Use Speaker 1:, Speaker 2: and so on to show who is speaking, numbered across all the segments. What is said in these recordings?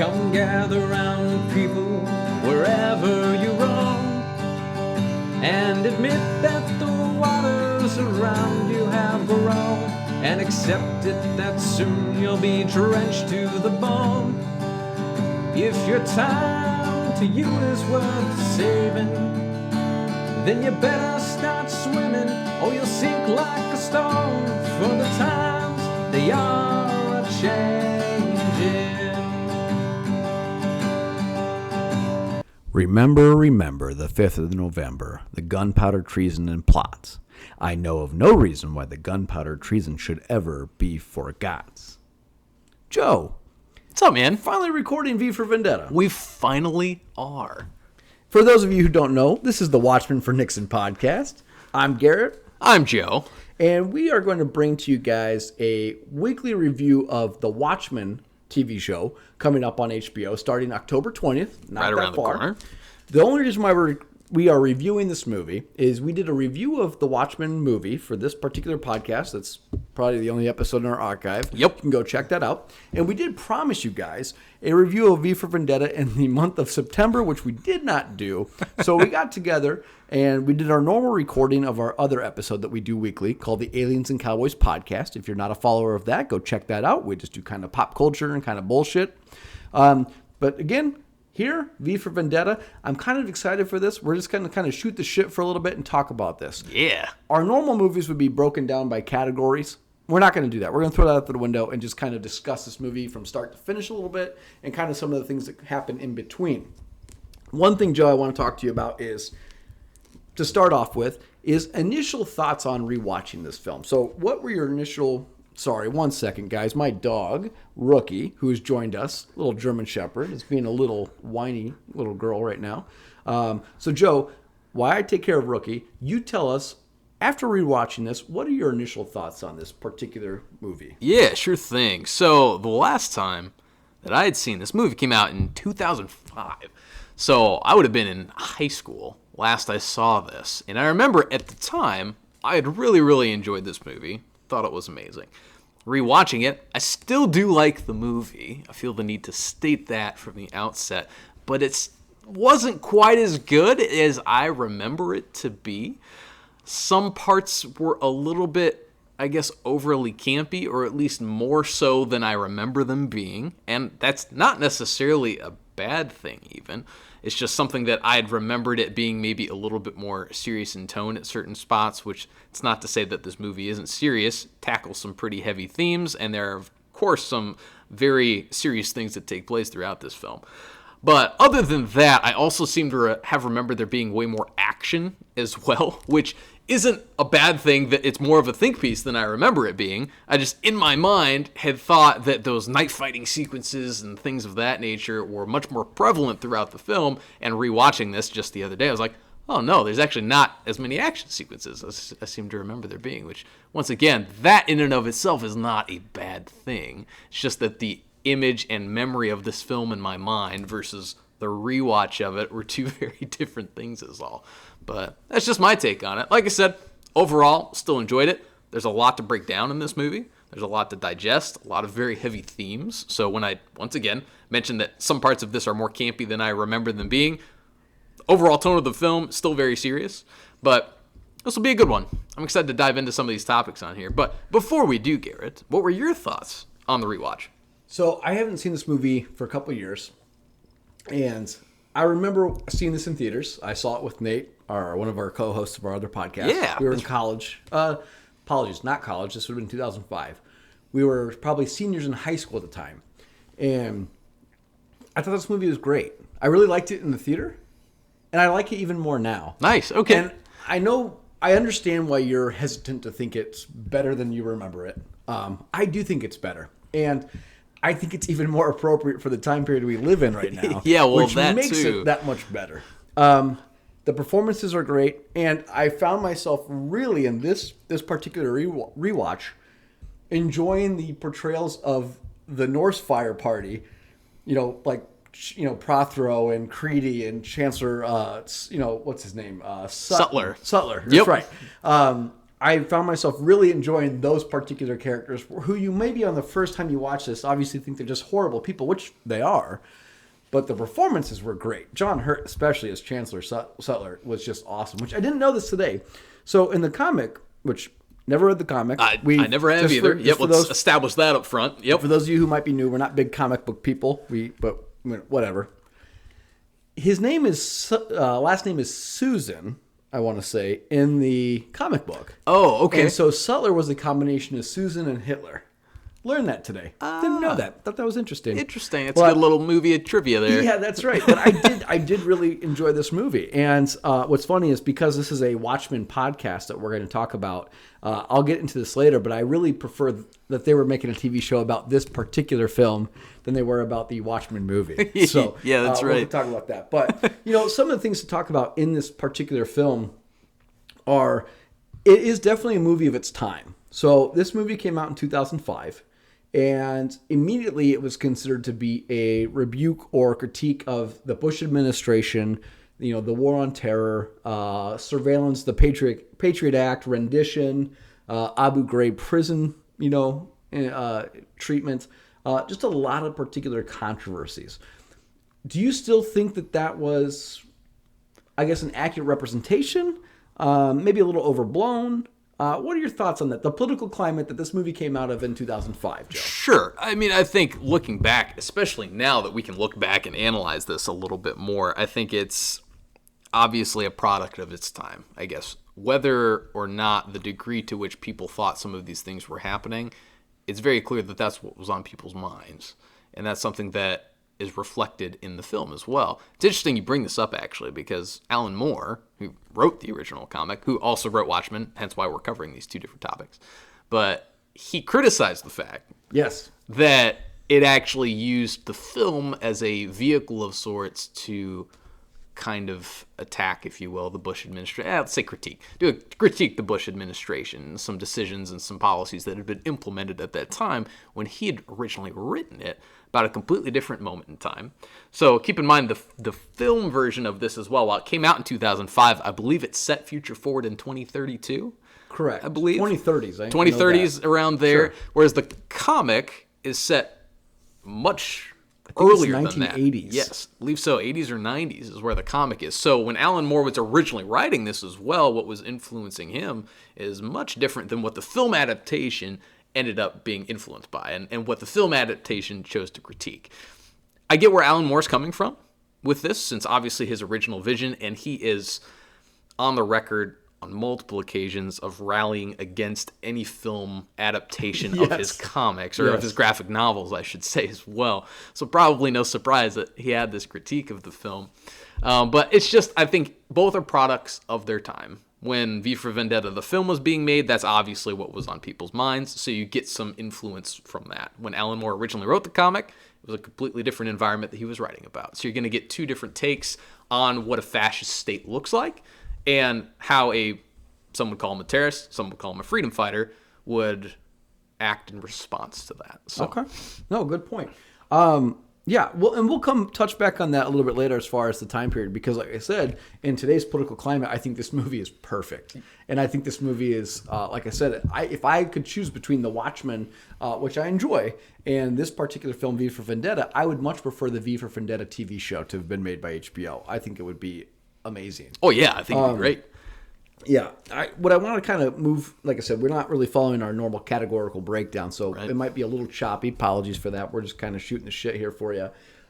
Speaker 1: Come gather round, people, wherever you roam, and admit that the waters around you have grown, and accept it that soon you'll be drenched to the bone. If your time to you is worth saving, then you better start swimming, or you'll sink like a stone, for the times they are a-changing.
Speaker 2: Remember, remember the 5th of November, the gunpowder treason and plots. I know of no reason why the gunpowder treason should ever be forgot. Joe.
Speaker 3: What's up, man?
Speaker 2: Finally recording V for Vendetta.
Speaker 3: We finally are.
Speaker 2: For those of you who don't know, this is the Watchmen for Nixon podcast. I'm Garrett.
Speaker 3: I'm Joe.
Speaker 2: And we are going to bring to you guys a weekly review of the Watchmen TV show coming up on HBO starting October 20th. Not
Speaker 3: right
Speaker 2: that
Speaker 3: around
Speaker 2: far.
Speaker 3: the corner.
Speaker 2: The only reason why we are reviewing this movie is we did a review of the Watchmen movie for this particular podcast. That's probably the only episode in our archive.
Speaker 3: Yep.
Speaker 2: You can go check that out. And we did promise you guys a review of V for Vendetta in the month of September, which we did not do. So we got together and we did our normal recording of our other episode that we do weekly called the Aliens and Cowboys podcast. If you're not a follower of that, go check that out. We just do kind of pop culture and kind of bullshit. But again, here, V for Vendetta, I'm kind of excited for this. We're just going to kind of shoot the shit for a little bit and talk about this.
Speaker 3: Yeah.
Speaker 2: Our normal movies would be broken down by categories. We're not going to do that. We're going to throw that out the window and just kind of discuss this movie from start to finish a little bit and kind of some of the things that happen in between. One thing, Joe, I want to talk to you about is, to start off with, is initial thoughts on rewatching this film. So what were your initial... Sorry, 1 second, guys. My dog, Rookie, who has joined us, little German Shepherd, is being a little whiny little girl right now. So, Joe, while I take care of Rookie, you tell us, after rewatching this, what are your initial thoughts on this particular movie?
Speaker 3: Yeah, sure thing. So, the last time that I had seen this movie came out in 2005. So, I would have been in high school last I saw this. And I remember at the time, I had really, really enjoyed this movie. Thought it was amazing. Rewatching it, I still do like the movie. I feel the need to state that from the outset, but it wasn't quite as good as I remember it to be. Some parts were a little bit, I guess, overly campy, or at least more so than I remember them being, and that's not necessarily a bad thing even. It's just something that I had remembered it being maybe a little bit more serious in tone at certain spots, which it's not to say that this movie isn't serious. It tackles some pretty heavy themes, and there are, of course, some very serious things that take place throughout this film. But other than that, I also seem to have remembered there being way more action as well, which isn't a bad thing, that it's more of a think piece than I remember it being. I just, in my mind, had thought that those night fighting sequences and things of that nature were much more prevalent throughout the film, and rewatching this just the other day, I was like, oh no, there's actually not as many action sequences as I seem to remember there being, which, once again, that in and of itself is not a bad thing. It's just that the image and memory of this film in my mind versus the rewatch of it were two very different things is all. But that's just my take on it. Like I said, overall, still enjoyed it. There's a lot to break down in this movie. There's a lot to digest, a lot of very heavy themes. So when I, once again, mentioned that some parts of this are more campy than I remember them being, the overall tone of the film, still very serious. But this will be a good one. I'm excited to dive into some of these topics on here. But before we do, Garrett, what were your thoughts on the rewatch?
Speaker 2: So I haven't seen this movie for a couple of years, and I remember seeing this in theaters. I saw it with Nate, one of our co-hosts of our other podcast.
Speaker 3: Yeah.
Speaker 2: We were in college. Apologies, not college. This would have been 2005. We were probably seniors in high school at the time. And I thought this movie was great. I really liked it in the theater, and I like it even more now.
Speaker 3: Nice, okay.
Speaker 2: And I understand why you're hesitant to think it's better than you remember it. I do think it's better. And I think it's even more appropriate for the time period we live in right now.
Speaker 3: Yeah, well,
Speaker 2: which
Speaker 3: that
Speaker 2: makes
Speaker 3: too.
Speaker 2: it that much better. The performances are great, and I found myself really in this particular rewatch enjoying the portrayals of the Norse Fire Party. Prothero and Creedy and Chancellor. What's his name?
Speaker 3: Sutler.
Speaker 2: Sutler. That's
Speaker 3: Yep.
Speaker 2: right. I found myself really enjoying those particular characters who you maybe on the first time you watch this obviously think they're just horrible people, which they are. But the performances were great. John Hurt, especially as Chancellor Sutler, was just awesome, which I didn't know this today. So in the comic, which never read the comic.
Speaker 3: I never have either. Let's establish that up front. Yep.
Speaker 2: For those of you who might be new, we're not big comic book people. But whatever. His name is last name is Susan, I want to say, in the comic book.
Speaker 3: Oh, okay.
Speaker 2: And so Sutler was a combination of Susan and Hitler. Learned that today. Didn't know that. Thought that was interesting.
Speaker 3: Interesting. It's a good little movie trivia there.
Speaker 2: Yeah, that's right. But I did really enjoy this movie. And what's funny is because this is a Watchmen podcast that we're going to talk about, I'll get into this later, but I really prefer that they were making a TV show about this particular film than they were about the Watchmen movie. So
Speaker 3: yeah, that's right.
Speaker 2: We'll talk about that. But, some of the things to talk about in this particular film it is definitely a movie of its time. So this movie came out in 2005. And immediately it was considered to be a rebuke or critique of the Bush administration, the war on terror, surveillance, the Patriot Act, rendition, Abu Ghraib prison, treatment, just a lot of particular controversies. Do you still think that was, I guess, an accurate representation? Maybe a little overblown? What are your thoughts on that? The political climate that this movie came out of in 2005, Joe?
Speaker 3: Sure. I mean, I think looking back, especially now that we can look back and analyze this a little bit more, I think it's obviously a product of its time, I guess. Whether or not the degree to which people thought some of these things were happening, it's very clear that that's what was on people's minds. And that's something that is reflected in the film as well. It's interesting you bring this up, actually, because Alan Moore, who wrote the original comic, who also wrote Watchmen, hence why we're covering these two different topics, but he criticized the fact that it actually used the film as a vehicle of sorts to kind of attack, if you will, the Bush administration. Let's say critique the Bush administration, some decisions and some policies that had been implemented at that time when he had originally written it about a completely different moment in time. So keep in mind the film version of this as well. While it came out in 2005, I believe it set future forward in 2032.
Speaker 2: Correct.
Speaker 3: I believe
Speaker 2: 2030s.
Speaker 3: 2030s around there. Sure. Whereas the comic is set much earlier than that.
Speaker 2: 1980s.
Speaker 3: Yes, I believe so. 80s or 90s is where the comic is. So when Alan Moore was originally writing this as well, what was influencing him is much different than what the film adaptation ended up being influenced by and what the film adaptation chose to critique. I get where Alan Moore's coming from with this, since obviously his original vision, and he is on the record on multiple occasions of rallying against any film adaptation of his comics, or of his graphic novels, I should say, as well. So probably no surprise that he had this critique of the film. But it's just, I think both are products of their time. When V for Vendetta, the film, was being made, that's obviously what was on people's minds, so you get some influence from that. When Alan Moore originally wrote the comic, it was a completely different environment that he was writing about. So you're going to get two different takes on what a fascist state looks like, and how some would call him a terrorist, some would call him a freedom fighter, would act in response to that. So.
Speaker 2: Okay. No, good point. Yeah, well, and we'll touch back on that a little bit later as far as the time period, because like I said, in today's political climate, I think this movie is perfect. And I think this movie is, like I said, if I could choose between The Watchmen, which I enjoy, and this particular film, V for Vendetta, I would much prefer the V for Vendetta TV show to have been made by HBO. I think it would be amazing.
Speaker 3: Oh, yeah, I think it'd be great.
Speaker 2: Yeah, what I want to kind of move, like I said, we're not really following our normal categorical breakdown, so it might be a little choppy. Apologies for that. We're just kind of shooting the shit here for you.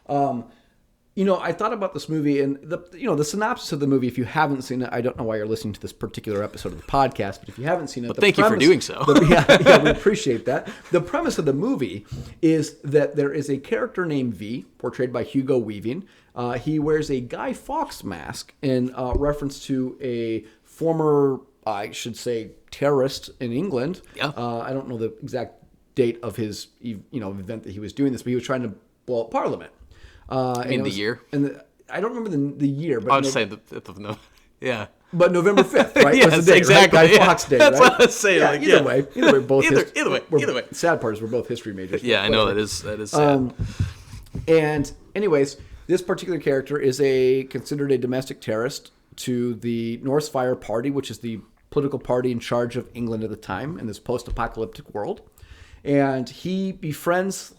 Speaker 2: I thought about this movie, and the synopsis of the movie, if you haven't seen it, I don't know why you're listening to this particular episode of the podcast, but if you haven't seen it,
Speaker 3: thank you for doing so.
Speaker 2: Yeah, we appreciate that. The premise of the movie is that there is a character named V, portrayed by Hugo Weaving. He wears a Guy Fawkes mask in reference to a former, I should say, terrorist in England.
Speaker 3: Yeah.
Speaker 2: I don't know the exact date of his event that he was doing this, but he was trying to blow up Parliament.
Speaker 3: The year?
Speaker 2: I don't remember the year, but
Speaker 3: I'll just say yeah.
Speaker 2: But November 5th, right?
Speaker 3: Yes,
Speaker 2: was the day,
Speaker 3: exactly.
Speaker 2: Right? Guy Fawkes Day, right?
Speaker 3: That's what I was saying.
Speaker 2: Either way, both.
Speaker 3: Either way.
Speaker 2: Sad part is we're both history majors.
Speaker 3: Yeah, I know that is sad.
Speaker 2: And anyways, this particular character is considered a domestic terrorist to the North Fire Party, which is the political party in charge of England at the time in this post-apocalyptic world. And he befriends /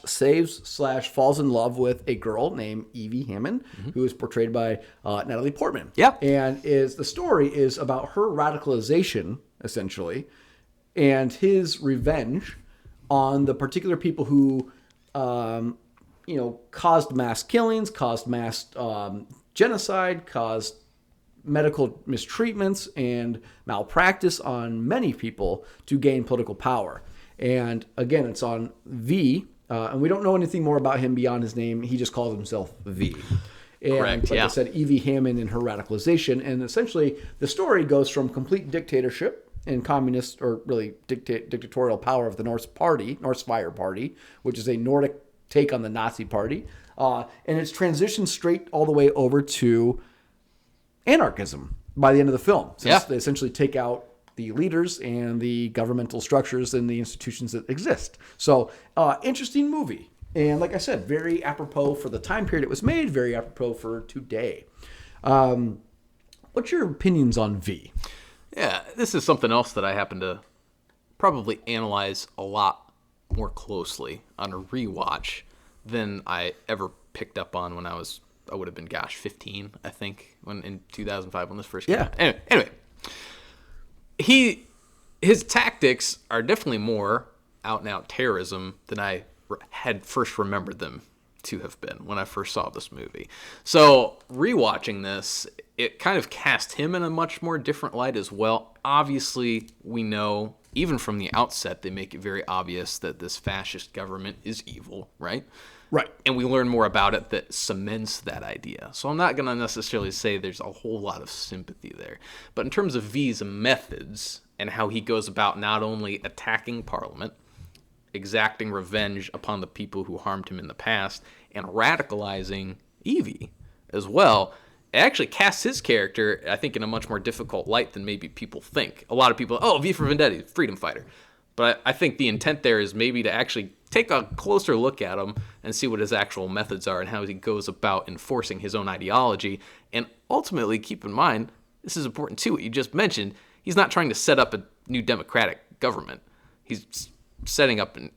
Speaker 2: saves / falls in love with a girl named Evie Hammond, who is portrayed by Natalie Portman.
Speaker 3: Yeah.
Speaker 2: And the story is about her radicalization, essentially, and his revenge on the particular people who, caused mass killings, caused mass genocide, caused medical mistreatments and malpractice on many people to gain political power. And again, it's on V, and we don't know anything more about him beyond his name. He just calls himself V. And
Speaker 3: Correct,
Speaker 2: like
Speaker 3: yeah.
Speaker 2: I said, Evie Hammond and her radicalization. And essentially, the story goes from complete dictatorship and communist, or really dictatorial power of the Norse Fire Party, which is a Nordic take on the Nazi Party. And it's transitioned straight all the way over to anarchism by the end of the film. Since they essentially take out the leaders and the governmental structures and the institutions that exist. So, interesting movie. And like I said, very apropos for the time period it was made, very apropos for today. What's your opinions on V?
Speaker 3: Yeah, this is something else that I happen to probably analyze a lot more closely on a rewatch than I ever picked up on when I would have been, 15, I think, in 2005 when this first came out. Anyway. His tactics are definitely more out-and-out terrorism than I had first remembered them to have been when I first saw this movie. So rewatching this, it kind of cast him in a much more different light as well. Obviously, we know, even from the outset, they make it very obvious that this fascist government is evil, right?
Speaker 2: Right.
Speaker 3: And we learn more about it that cements that idea. So I'm not going to necessarily say there's a whole lot of sympathy there. But in terms of V's methods and how he goes about not only attacking Parliament, exacting revenge upon the people who harmed him in the past, and radicalizing Evie as well, it actually casts his character, I think, in a much more difficult light than maybe people think. A lot of people, V for Vendetta, freedom fighter. But I think the intent there is maybe to actually take a closer look at him and see what his actual methods are and how he goes about enforcing his own ideology. And ultimately, keep in mind, this is important too, what you just mentioned, he's not trying to set up a new democratic government. He's setting up an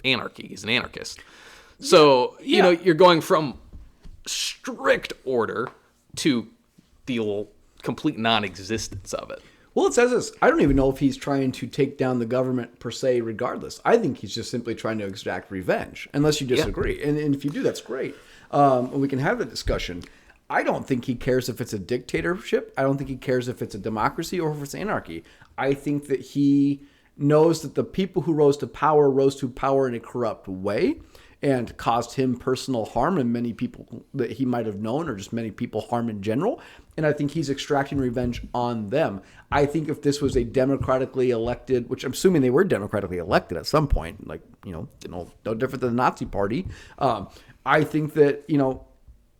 Speaker 3: anarchy. He's an anarchist. So, you're going from strict order to the complete non-existence of it.
Speaker 2: Well, it says this. I don't even know if he's trying to take down the government per se regardless. I think he's just simply trying to extract revenge, unless you disagree. Yeah. And if you do, that's great. We can have the discussion. I don't think he cares if it's a dictatorship. I don't think he cares if it's a democracy or if it's anarchy. I think that he knows that the people who rose to power in a corrupt way and caused him personal harm and many people that he might have known, or just many people harm in general. And I think he's extracting revenge on them. I think if this was a democratically elected, which I'm assuming they were democratically elected at some point, like, no different than the Nazi Party. I think that,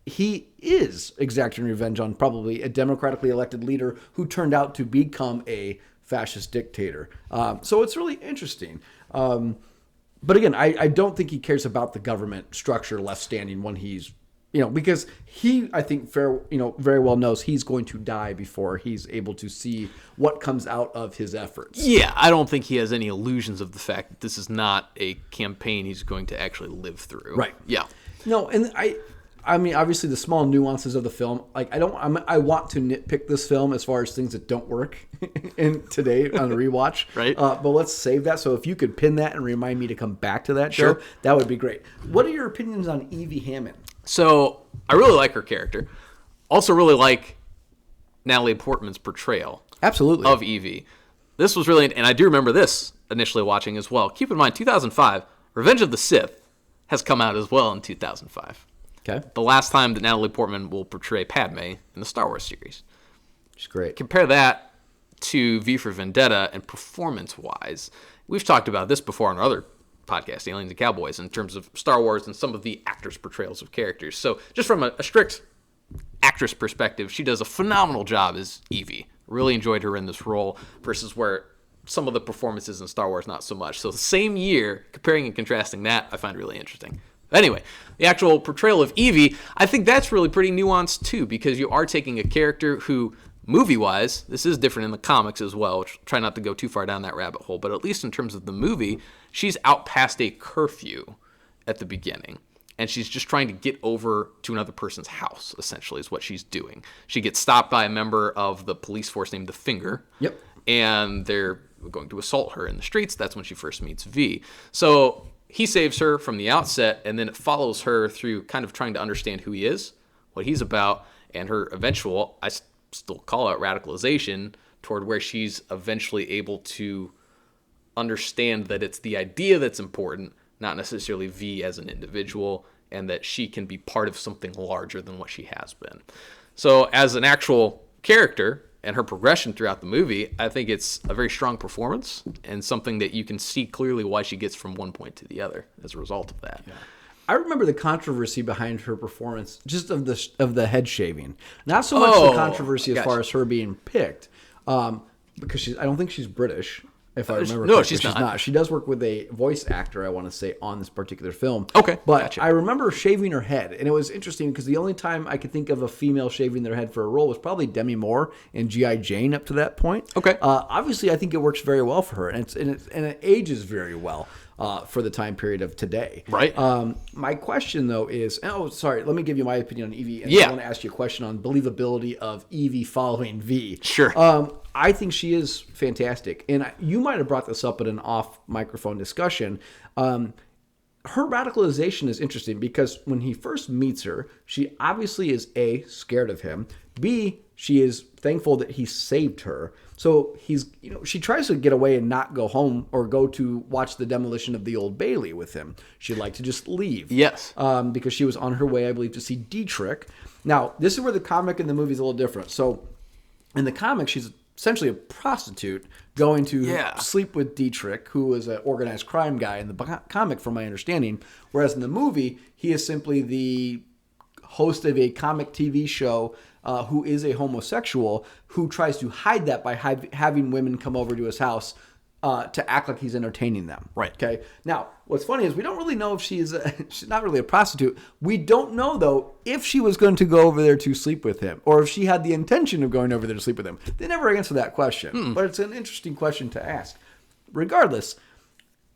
Speaker 2: he is exacting revenge on probably a democratically elected leader who turned out to become a fascist dictator. So it's really interesting. But again, I don't think he cares about the government structure left standing when he's, because he, I think, very well knows he's going to die before he's able to see what comes out of his efforts.
Speaker 3: Yeah, I don't think he has any illusions of the fact that this is not a campaign he's going to actually live through.
Speaker 2: Right.
Speaker 3: Yeah.
Speaker 2: No, and I mean, obviously the small nuances of the film, like I want to nitpick this film as far as things that don't work in today on a rewatch.
Speaker 3: Right.
Speaker 2: But let's save that. So if you could pin that and remind me to come back to that show, that would be great. What are your opinions on Evie Hammond?
Speaker 3: So I really like her character. Also really like Natalie Portman's portrayal.
Speaker 2: Absolutely.
Speaker 3: Of Evie. This was really, and I do remember this initially watching as well. Keep in mind, 2005, Revenge of the Sith has come out as well in 2005.
Speaker 2: Okay.
Speaker 3: The last time that Natalie Portman will portray Padme in the Star Wars series.
Speaker 2: Which is great.
Speaker 3: Compare that to V for Vendetta, and performance-wise, we've talked about this before on our other podcast, Aliens and Cowboys, in terms of Star Wars and some of the actors' portrayals of characters. So just from a strict actress perspective, she does a phenomenal job as Evie. Really enjoyed her in this role versus where some of the performances in Star Wars, not so much. So the same year, comparing and contrasting that, I find really interesting. Anyway, the actual portrayal of Evie, I think that's really pretty nuanced too, because you are taking a character who movie-wise, this is different in the comics as well, which try not to go too far down that rabbit hole, but at least in terms of the movie, she's out past a curfew at the beginning. And she's just trying to get over to another person's house, essentially, is what she's doing. She gets stopped by a member of the police force named the Finger.
Speaker 2: Yep.
Speaker 3: And they're going to assault her in the streets. That's when she first meets V. So he saves her from the outset, and then it follows her through kind of trying to understand who he is, what he's about, and her eventual, I still call it radicalization, toward where she's eventually able to understand that it's the idea that's important, not necessarily V as an individual, and that she can be part of something larger than what she has been. So as an actual character and her progression throughout the movie, I think it's a very strong performance and something that you can see clearly why she gets from one point to the other as a result of that.
Speaker 2: Yeah. I remember the controversy behind her performance, just of the head shaving. Not so much the controversy as far as her being picked, because I don't think she's British. If I remember
Speaker 3: No,
Speaker 2: correctly.
Speaker 3: she's not.
Speaker 2: She does work with a voice actor, I want to say, on this particular film.
Speaker 3: Okay,
Speaker 2: But
Speaker 3: gotcha.
Speaker 2: I remember shaving her head, and it was interesting because the only time I could think of a female shaving their head for a role was probably Demi Moore in G.I. Jane up to that point.
Speaker 3: Okay.
Speaker 2: Obviously, I think it works very well for her, and it ages very well for the time period of today.
Speaker 3: Right.
Speaker 2: My question, though, is... Oh, sorry. Let me give you my opinion on Evie, and
Speaker 3: Yeah.
Speaker 2: I want to ask you a question on believability of Evie following V.
Speaker 3: Sure.
Speaker 2: I think she is fantastic. And you might have brought this up at an off-microphone discussion. Her radicalization is interesting because when he first meets her, she obviously is A, scared of him. B, she is thankful that he saved her. So she tries to get away and not go home or go to watch the demolition of the Old Bailey with him. She'd like to just leave.
Speaker 3: Yes.
Speaker 2: Because she was on her way, I believe, to see Dietrich. Now, this is where the comic and the movie is a little different. So in the comic, she's essentially a prostitute going to sleep with Dietrich, who is an organized crime guy in the comic, from my understanding. Whereas in the movie, he is simply the host of a comic TV show who is a homosexual who tries to hide that by having women come over to his house to act like he's entertaining them.
Speaker 3: Right.
Speaker 2: Okay. Now, what's funny is we don't really know if she's not really a prostitute. We don't know, though, if she was going to go over there to sleep with him or if she had the intention of going over there to sleep with him. They never answer that question, but it's an interesting question to ask. Regardless,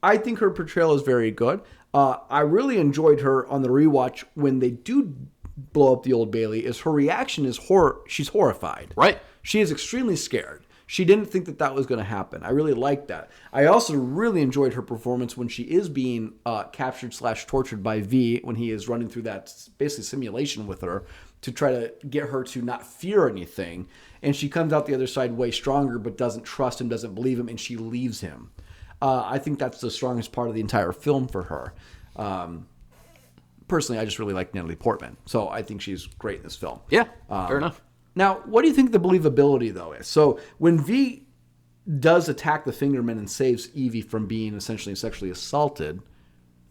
Speaker 2: I think her portrayal is very good. I really enjoyed her on the rewatch when they do blow up the Old Bailey. Is her reaction is she's horrified.
Speaker 3: Right.
Speaker 2: She is extremely scared. She didn't think that was going to happen. I really liked that. I also really enjoyed her performance when she is being captured/tortured by V, when he is running through that basically simulation with her to try to get her to not fear anything. And she comes out the other side way stronger, but doesn't trust him, doesn't believe him, and she leaves him. I think that's the strongest part of the entire film for her. Personally, I just really like Natalie Portman. So I think she's great in this film.
Speaker 3: Yeah, fair enough.
Speaker 2: Now, what do you think the believability, though, is? So when V does attack the Fingermen and saves Evie from being essentially sexually assaulted,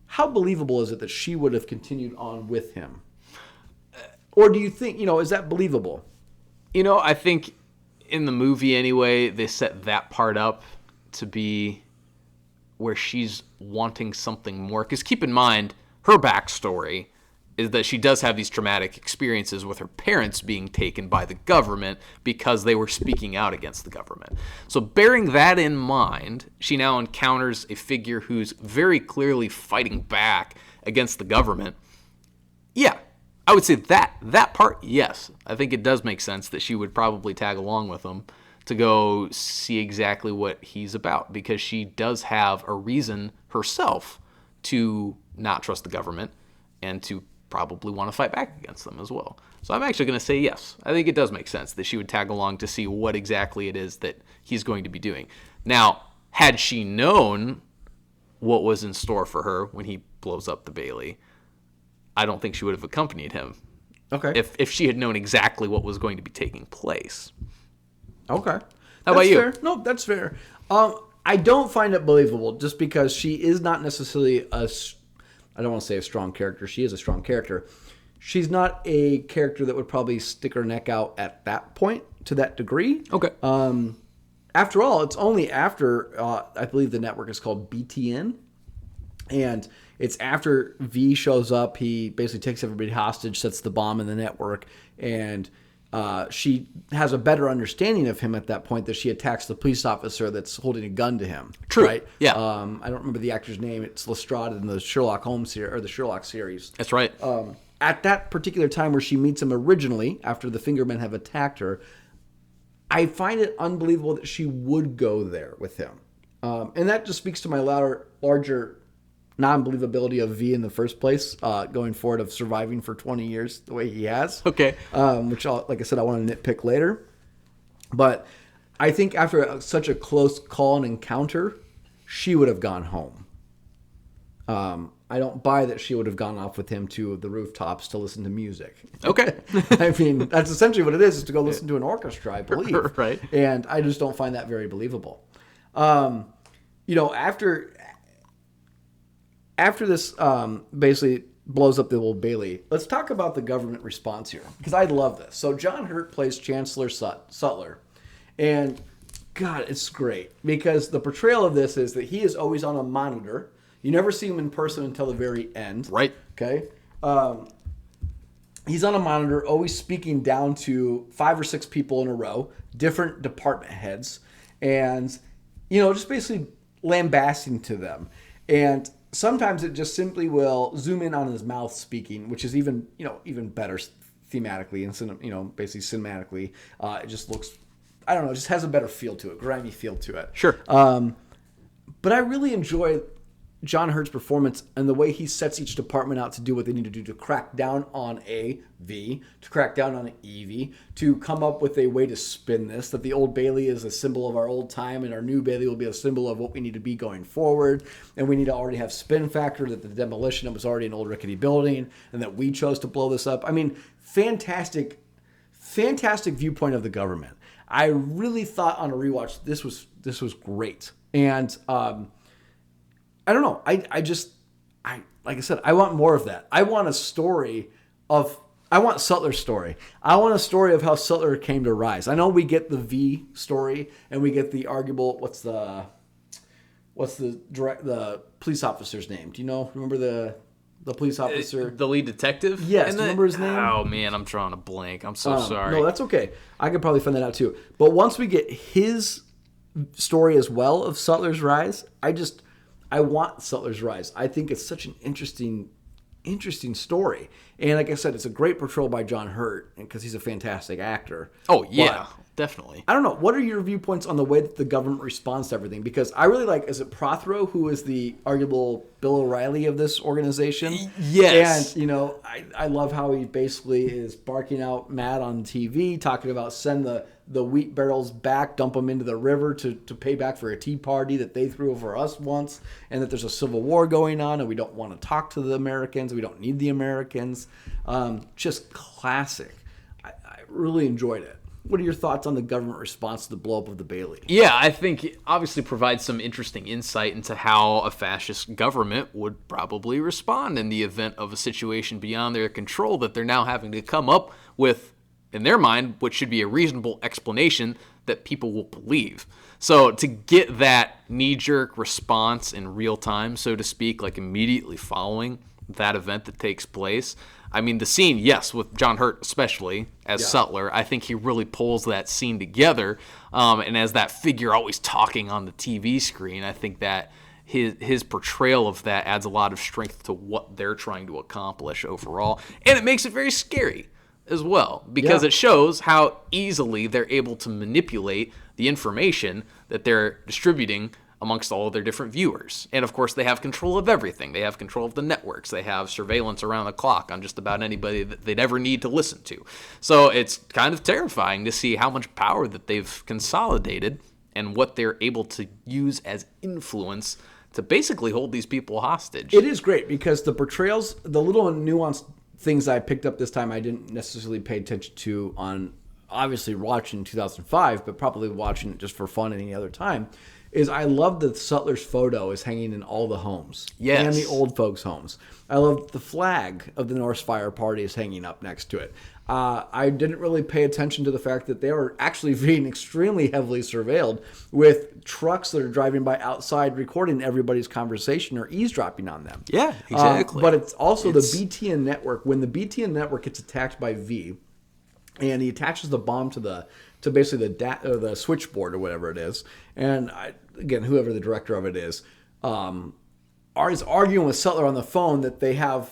Speaker 2: how believable is it that she would have continued on with him? Or do you think, is that believable?
Speaker 3: I think in the movie anyway, they set that part up to be where she's wanting something more. Because keep in mind, her backstory is that she does have these traumatic experiences with her parents being taken by the government because they were speaking out against the government. So bearing that in mind, she now encounters a figure who's very clearly fighting back against the government. Yeah, I would say that part, yes. I think it does make sense that she would probably tag along with him to go see exactly what he's about, because she does have a reason herself to not trust the government and to probably want to fight back against them as well. So I'm actually going to say yes. I think it does make sense that she would tag along to see what exactly it is that he's going to be doing. Now, had she known what was in store for her when he blows up the Bailey, I don't think she would have accompanied him.
Speaker 2: Okay.
Speaker 3: If she had known exactly what was going to be taking place.
Speaker 2: Okay.
Speaker 3: How about you?
Speaker 2: Fair. No, that's fair. I don't find it believable just because she is not necessarily I don't want to say a strong character. She is a strong character. She's not a character that would probably stick her neck out at that point to that degree.
Speaker 3: Okay.
Speaker 2: After all, it's only after, I believe the network is called BTN. And it's after V shows up. He basically takes everybody hostage, sets the bomb in the network. And she has a better understanding of him at that point that she attacks the police officer that's holding a gun to him.
Speaker 3: True.
Speaker 2: Right?
Speaker 3: Yeah.
Speaker 2: I don't remember the actor's name. It's Lestrade in the Sherlock Holmes series, or the Sherlock series.
Speaker 3: That's right.
Speaker 2: At that particular time where she meets him originally, after the Fingermen have attacked her, I find it unbelievable that she would go there with him. And that just speaks to my larger non-believability of V in the first place, going forward, of surviving for 20 years the way he has.
Speaker 3: Okay.
Speaker 2: Which, like I said, I want to nitpick later. But I think after such a close call and encounter, she would have gone home. I don't buy that she would have gone off with him to the rooftops to listen to music. Okay. I mean, that's essentially what it is to go listen to an orchestra, I believe.
Speaker 3: Right.
Speaker 2: And I just don't find that very believable. After this basically blows up the Old Bailey, let's talk about the government response here, because I love this. So John Hurt plays Chancellor Sutler, and God, it's great, because the portrayal of this is that he is always on a monitor. You never see him in person until the very end.
Speaker 3: Right.
Speaker 2: Okay. He's on a monitor, always speaking down to 5 or 6 people in a row, different department heads, and, just basically lambasting to them. And sometimes it just simply will zoom in on his mouth speaking, which is even better thematically and, basically cinematically. It just looks, I don't know, it just has a better feel to it, grimy feel to it.
Speaker 3: Sure.
Speaker 2: But I really enjoy John Hurt's performance and the way he sets each department out to do what they need to do to crack down on a V, to crack down on an EV, to come up with a way to spin this, that the Old Bailey is a symbol of our old time and our new Bailey will be a symbol of what we need to be going forward. And we need to already have spin factor, that the demolition, it was already an old rickety building, and that we chose to blow this up. I mean, fantastic viewpoint of the government. I really thought on a rewatch this was great. And I don't know. I like I said, I want more of that. I want Sutler's story. I want a story of how Sutler came to rise. I know we get the V story and we get the arguable, what's the police officer's name? Do you know? Remember the police officer?
Speaker 3: The lead detective?
Speaker 2: Yes. Remember his name?
Speaker 3: Oh, man, I'm drawing a blank. I'm so sorry.
Speaker 2: No, that's okay. I could probably find that out too. But once we get his story as well of Sutler's rise, I want Sutler's rise. I think it's such an interesting story. And like I said, it's a great portrayal by John Hurt, because he's a fantastic actor.
Speaker 3: Oh, yeah, definitely.
Speaker 2: I don't know. What are your viewpoints on the way that the government responds to everything? Because I really like, is it Prothero, who is the arguable Bill O'Reilly of this organization?
Speaker 3: Yes.
Speaker 2: And, I love how he basically is barking out mad on TV, talking about send the wheat barrels back, dump them into the river to pay back for a tea party that they threw over us once, and that there's a civil war going on, and we don't want to talk to the Americans. We don't need the Americans. Just classic. I really enjoyed it. What are your thoughts on the government response to the blow up of the Bailey?
Speaker 3: Yeah, I think it obviously provides some interesting insight into how a fascist government would probably respond in the event of a situation beyond their control that they're now having to come up with, in their mind, what should be a reasonable explanation that people will believe. So to get that knee-jerk response in real time, so to speak, like immediately following that event that takes place, I mean, the scene, yes, with John Hurt especially as Sutler, I think he really pulls that scene together. And as that figure always talking on the TV screen, I think that his portrayal of that adds a lot of strength to what they're trying to accomplish overall. And it makes it very scary as well, because it shows how easily they're able to manipulate the information that they're distributing amongst all of their different viewers. And of course, they have control of everything. They have control of the networks. They have surveillance around the clock on just about anybody that they'd ever need to listen to. So it's kind of terrifying to see how much power that they've consolidated and what they're able to use as influence to basically hold these people hostage.
Speaker 2: It is great because the portrayals, the little nuanced things I picked up this time I didn't necessarily pay attention to on obviously watching 2005, but probably watching it just for fun any other time, is I love that Sutler's photo is hanging in all the homes.
Speaker 3: Yes.
Speaker 2: And the old folks' homes. I love the flag of the Norse Fire Party is hanging up next to it. I didn't really pay attention to the fact that they were actually being extremely heavily surveilled with trucks that are driving by outside recording everybody's conversation or eavesdropping on them.
Speaker 3: Yeah, exactly.
Speaker 2: But it's also the BTN network. When the BTN network gets attacked by V, and he attaches the bomb to basically the switchboard or whatever it is. And again, whoever the director of it is arguing with Sutler on the phone that they have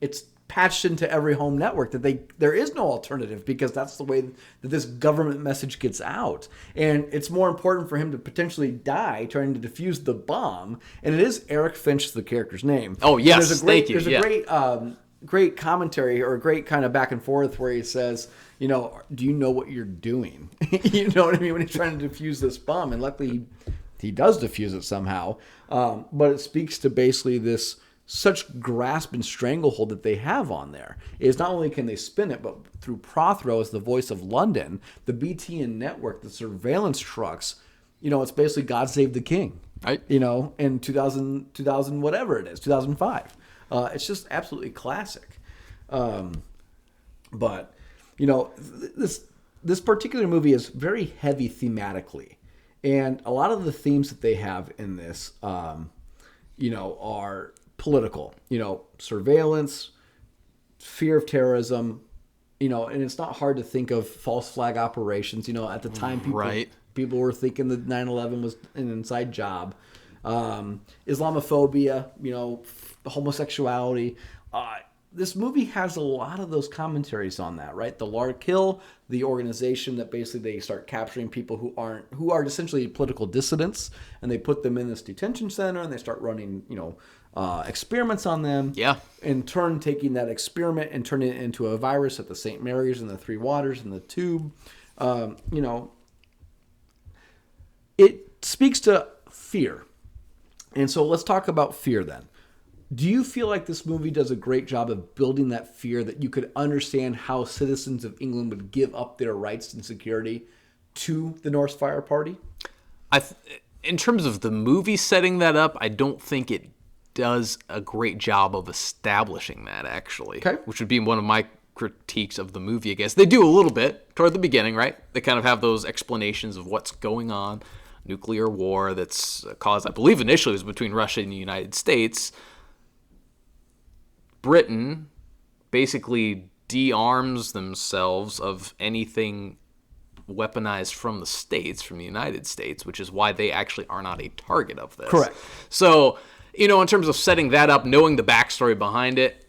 Speaker 2: it's patched into every home network, that there is no alternative because that's the way that this government message gets out. And it's more important for him to potentially die trying to defuse the bomb. And it is Eric Finch, the character's name.
Speaker 3: Oh, yes. Thank you.
Speaker 2: There's a great commentary or a great kind of back and forth where he says, do you know what you're doing? You know what I mean? When he's trying to defuse this bomb. And luckily he does defuse it somehow. But it speaks to basically this such grasp and stranglehold that they have on there is not only can they spin it, but through Prothero as the voice of London, the BTN network, the surveillance trucks, it's basically God Save the King,
Speaker 3: right?
Speaker 2: In 2000 whatever it is, 2005. It's just absolutely classic. But this particular movie is very heavy thematically, and a lot of the themes that they have in this, are political, surveillance, fear of terrorism, and it's not hard to think of false flag operations. At the time, people were thinking that 9/11 was an inside job. Islamophobia, homosexuality. This movie has a lot of those commentaries on that, right? The Larkill, the organization that basically they start capturing people who are essentially political dissidents, and they put them in this detention center, and they start running, experiments on them.
Speaker 3: Yeah.
Speaker 2: In turn, taking that experiment and turning it into a virus at the St. Mary's and the Three Waters and the Tube. It speaks to fear. And so let's talk about fear then. Do you feel like this movie does a great job of building that fear that you could understand how citizens of England would give up their rights and security to the Norse Fire Party?
Speaker 3: In terms of the movie setting that up, I don't think it does a great job of establishing that, actually.
Speaker 2: Okay.
Speaker 3: Which would be one of my critiques of the movie, I guess. They do a little bit toward the beginning, right? They kind of have those explanations of what's going on. Nuclear war that's caused, I believe initially it was between Russia and the United States. Britain basically de-arms themselves of anything weaponized from the States, from the United States, which is why they actually are not a target of this.
Speaker 2: Correct.
Speaker 3: So, in terms of setting that up, knowing the backstory behind it,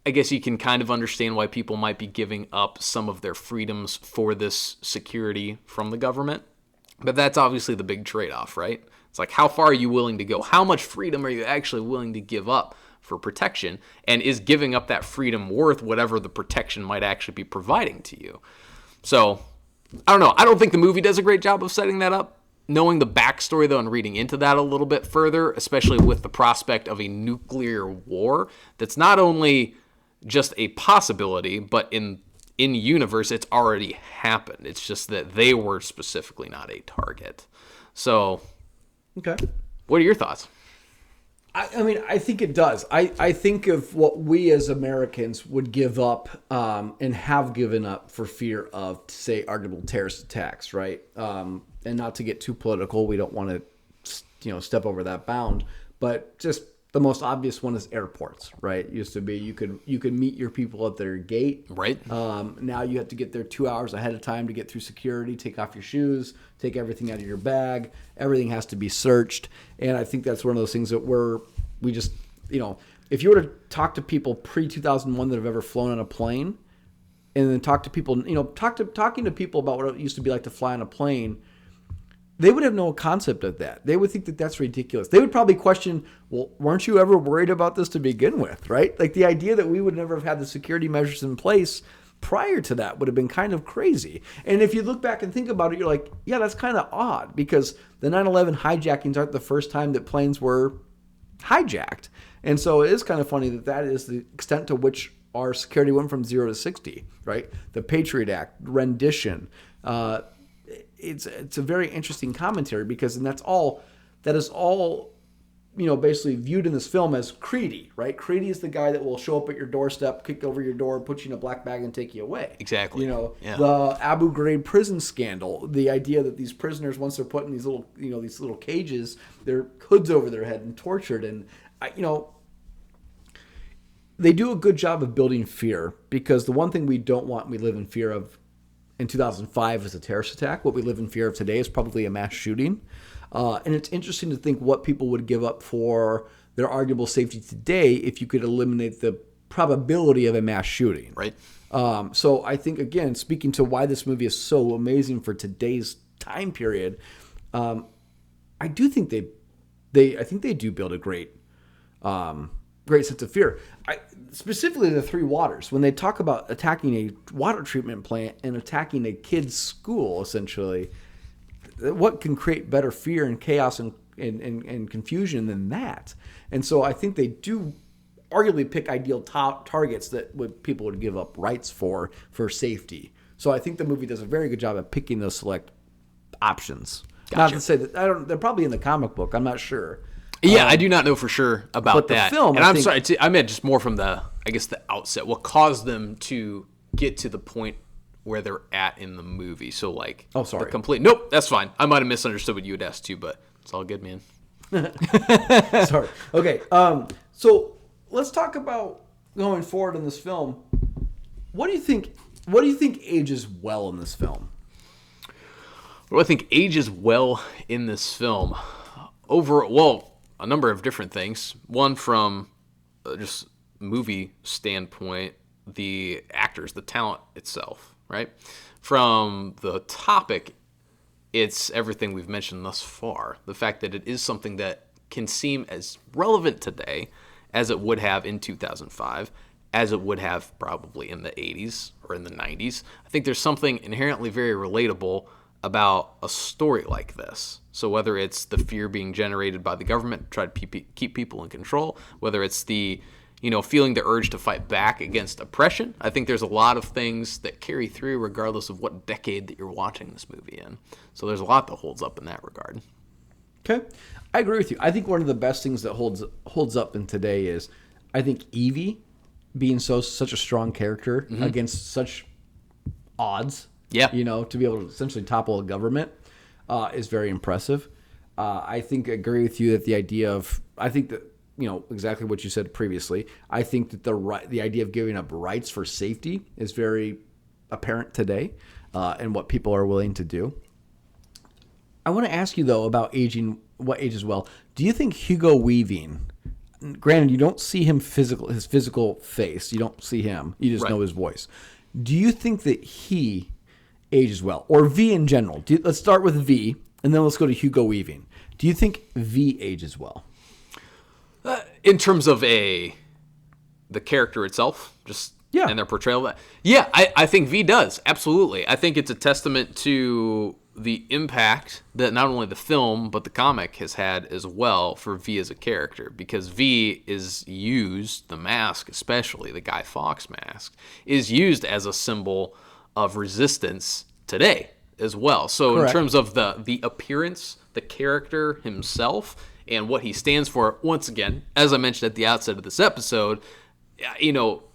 Speaker 3: I guess you can kind of understand why people might be giving up some of their freedoms for this security from the government. But that's obviously the big trade-off, right? It's like, how far are you willing to go? How much freedom are you actually willing to give up for protection? And is giving up that freedom worth whatever the protection might actually be providing to you? So, I don't know. I don't think the movie does a great job of setting that up. Knowing the backstory, though, and reading into that a little bit further, especially with the prospect of a nuclear war that's not only just a possibility, but in universe, it's already happened. It's just that they were specifically not a target. So,
Speaker 2: okay.
Speaker 3: What are your thoughts?
Speaker 2: I mean, I think it does. I think of what we as Americans would give up and have given up for fear of, say, arguable terrorist attacks, right? And not to get too political, we don't want to, step over that bound. But just the most obvious one is airports, right? It used to be you could meet your people at their gate.
Speaker 3: Right.
Speaker 2: Now you have to get there 2 hours ahead of time to get through security, take off your shoes, take everything out of your bag. Everything has to be searched. And I think that's one of those things that we just, if you were to talk to people pre-2001 that have ever flown on a plane, and then talk to people, talking to people about what it used to be like to fly on a plane, they would have no concept of that. They would think that that's ridiculous. They would probably question, well, weren't you ever worried about this to begin with, right? Like the idea that we would never have had the security measures in place prior to that would have been kind of crazy. And if you look back and think about it, you're like, yeah, that's kind of odd because the 9/11 hijackings aren't the first time that planes were hijacked. And so it is kind of funny that is the extent to which our security went from 0 to 60, right? The Patriot Act, rendition, it's a very interesting commentary because that is all basically viewed in this film as Creedy, right? Creedy is the guy that will show up at your doorstep, kick over your door, put you in a black bag and take you away.
Speaker 3: Exactly.
Speaker 2: The Abu Ghraib prison scandal, the idea that these prisoners, once they're put in these little cages, their hoods over their head and tortured. And they do a good job of building fear, because the one thing we don't want, we live in fear of in 2005 is a terrorist attack. What we live in fear of today is probably a mass shooting. And it's interesting to think what people would give up for their arguable safety today if you could eliminate the probability of a mass shooting.
Speaker 3: Right.
Speaker 2: So I think, again, speaking to why this movie is so amazing for today's time period, I do think I think they do build a great sense of fear. Specifically, the Three Waters, when they talk about attacking a water treatment plant and attacking a kid's school, essentially, what can create better fear and chaos and confusion than that? And so I think they do arguably pick ideal targets that people would give up rights for safety. So I think the movie does a very good job at picking those select options.
Speaker 3: Gotcha.
Speaker 2: Not to say that they're probably in the comic book. I'm not sure.
Speaker 3: Yeah, I do not know for sure about
Speaker 2: but
Speaker 3: that.
Speaker 2: The film,
Speaker 3: and I'm sorry, I meant just more from the outset. What caused them to get to the point where they're at in the movie? So like,
Speaker 2: oh, sorry,
Speaker 3: the complete. Nope, that's fine. I might have misunderstood what you had asked too, but it's all good, man.
Speaker 2: Sorry. Okay. So let's talk about going forward in this film. What do you think? What do you think ages well in this film?
Speaker 3: What do I think ages well in this film? A number of different things. One, from just movie standpoint, the actors, the talent itself, right? From the topic, it's everything we've mentioned thus far. The fact that it is something that can seem as relevant today as it would have in 2005, as it would have probably in the 80s or in the 90s. I think there's something inherently very relatable about a story like this. So whether it's the fear being generated by the government to try to keep people in control, whether it's the, feeling the urge to fight back against oppression, I think there's a lot of things that carry through regardless of what decade that you're watching this movie in. So there's a lot that holds up in that regard.
Speaker 2: Okay. I agree with you. I think one of the best things that holds up in today is, I think Evie being such a strong character against such odds.
Speaker 3: Yeah.
Speaker 2: To be able to essentially topple a government is very impressive. I agree with you that the idea of, I think that, exactly what you said previously. I think that the idea of giving up rights for safety is very apparent today, and what people are willing to do. I want to ask you, though, about aging, what ages well. Do you think Hugo Weaving, granted, you don't see his physical face, you don't see him, you just know his voice. Do you think that he ages well, or V in general? Let's start with V, and then let's go to Hugo Weaving. Do you think V ages well?
Speaker 3: In terms of the character itself, and their portrayal of that? Yeah, I think V does, absolutely. I think it's a testament to the impact that not only the film, but the comic has had as well for V as a character, because V is used, the mask especially, the Guy Fawkes mask, is used as a symbol of resistance today as well. So
Speaker 2: Correct.
Speaker 3: In terms of the appearance, the character himself, and what he stands for, once again, as I mentioned at the outset of this episode,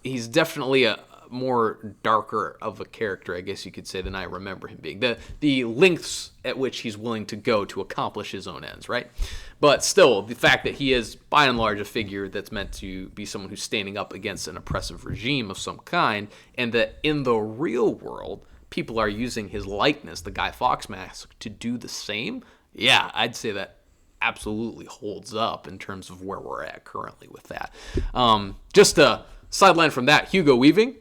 Speaker 3: he's definitely a more darker of a character, I guess you could say, than I remember him being. The lengths at which he's willing to go to accomplish his own ends, right? But still, the fact that he is, by and large, a figure that's meant to be someone who's standing up against an oppressive regime of some kind, and that in the real world, people are using his likeness, the Guy Fawkes mask, to do the same, yeah, I'd say that absolutely holds up in terms of where we're at currently with that. Just a sideline from that, Hugo Weaving,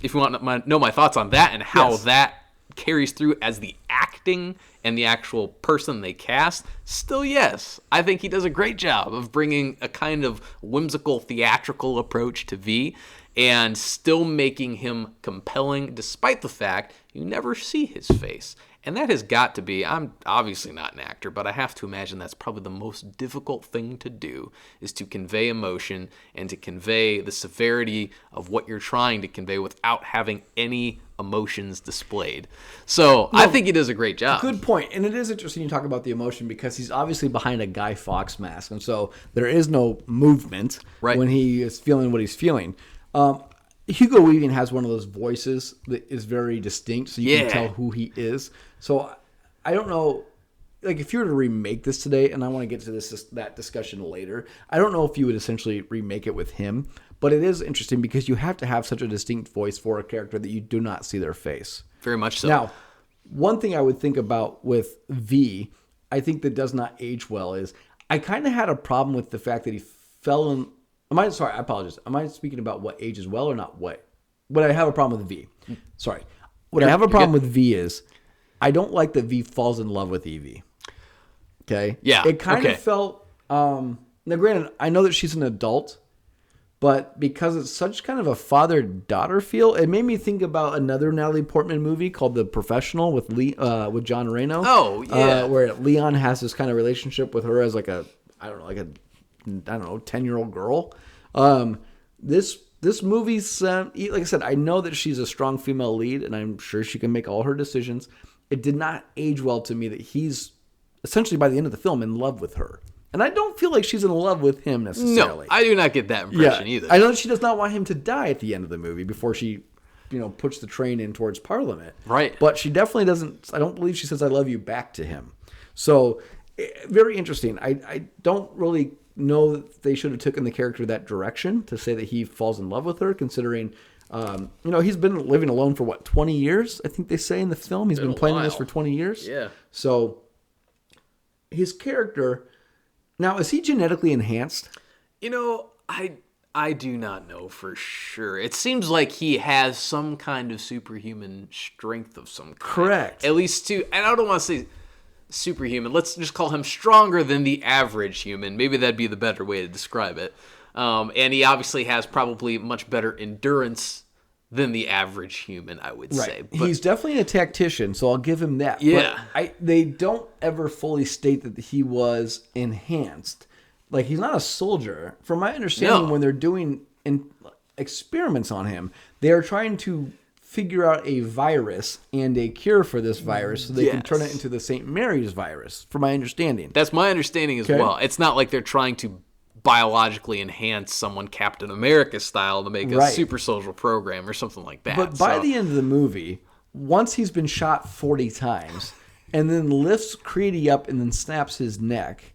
Speaker 3: if you want to know my thoughts on that and how that carries through as the acting and the actual person they cast, still yes. I think he does a great job of bringing a kind of whimsical, theatrical approach to V and still making him compelling despite the fact you never see his face. And that has got to be, I'm obviously not an actor, but I have to imagine that's probably the most difficult thing to do, is to convey emotion and to convey the severity of what you're trying to convey without having any emotions displayed. So I think he does a great job.
Speaker 2: Good point. And it is interesting you talk about the emotion, because he's obviously behind a Guy Fawkes mask. And so there is no movement when he is feeling what he's feeling. Hugo Weaving has one of those voices that is very distinct, so you can tell who he is. So I don't know like if you were to remake this today, and I want to get to that discussion later, I don't know if you would essentially remake it with him, but it is interesting because you have to have such a distinct voice for a character that you do not see their face.
Speaker 3: Very much so.
Speaker 2: Now, one thing I would think about with V, I think that does not age well is I kind of had a problem with the fact that he fell in. Sorry, I apologize. Am I speaking about what ages well or not what? But I have a problem with V. Sorry. What I have a problem with V is I don't like that V falls in love with Evie. Okay?
Speaker 3: Yeah.
Speaker 2: It kind of felt, now granted, I know that she's an adult, but because it's such kind of a father-daughter feel, it made me think about another Natalie Portman movie called The Professional with John Reno.
Speaker 3: Oh, yeah.
Speaker 2: Where Leon has this kind of relationship with her as like a 10-year-old girl. This movie's, like I said, I know that she's a strong female lead, and I'm sure she can make all her decisions. It did not age well to me that he's essentially, by the end of the film, in love with her. And I don't feel like she's in love with him necessarily.
Speaker 3: No, I do not get that impression either.
Speaker 2: I know that she does not want him to die at the end of the movie before she, puts the train in towards Parliament.
Speaker 3: Right.
Speaker 2: But she definitely doesn't, I don't believe she says, I love you back to him. So, very interesting. I don't really know that they should have taken the character that direction to say that he falls in love with her, considering, he's been living alone for 20 years? I think they say in the film. He's been planning this for 20 years.
Speaker 3: Yeah.
Speaker 2: So, his character... Now, is he genetically enhanced?
Speaker 3: I do not know for sure. It seems like he has some kind of superhuman strength of some kind.
Speaker 2: Correct.
Speaker 3: At least and I don't want to say superhuman. Let's just call him stronger than the average human. Maybe that'd be the better way to describe it. And he obviously has probably much better endurance than the average human, I would say. But
Speaker 2: he's definitely a tactician, so I'll give him that.
Speaker 3: Yeah.
Speaker 2: But they don't ever fully state that he was enhanced. Like, he's not a soldier. From my understanding, when they're doing experiments on him, they are trying to figure out a virus and a cure for this virus so they can turn it into the St. Mary's virus, from my understanding.
Speaker 3: That's my understanding as well. It's not like they're trying to biologically enhance someone Captain America style to make a super soldier program or something like that.
Speaker 2: But by the end of the movie, once he's been shot 40 times and then lifts Creedy up and then snaps his neck,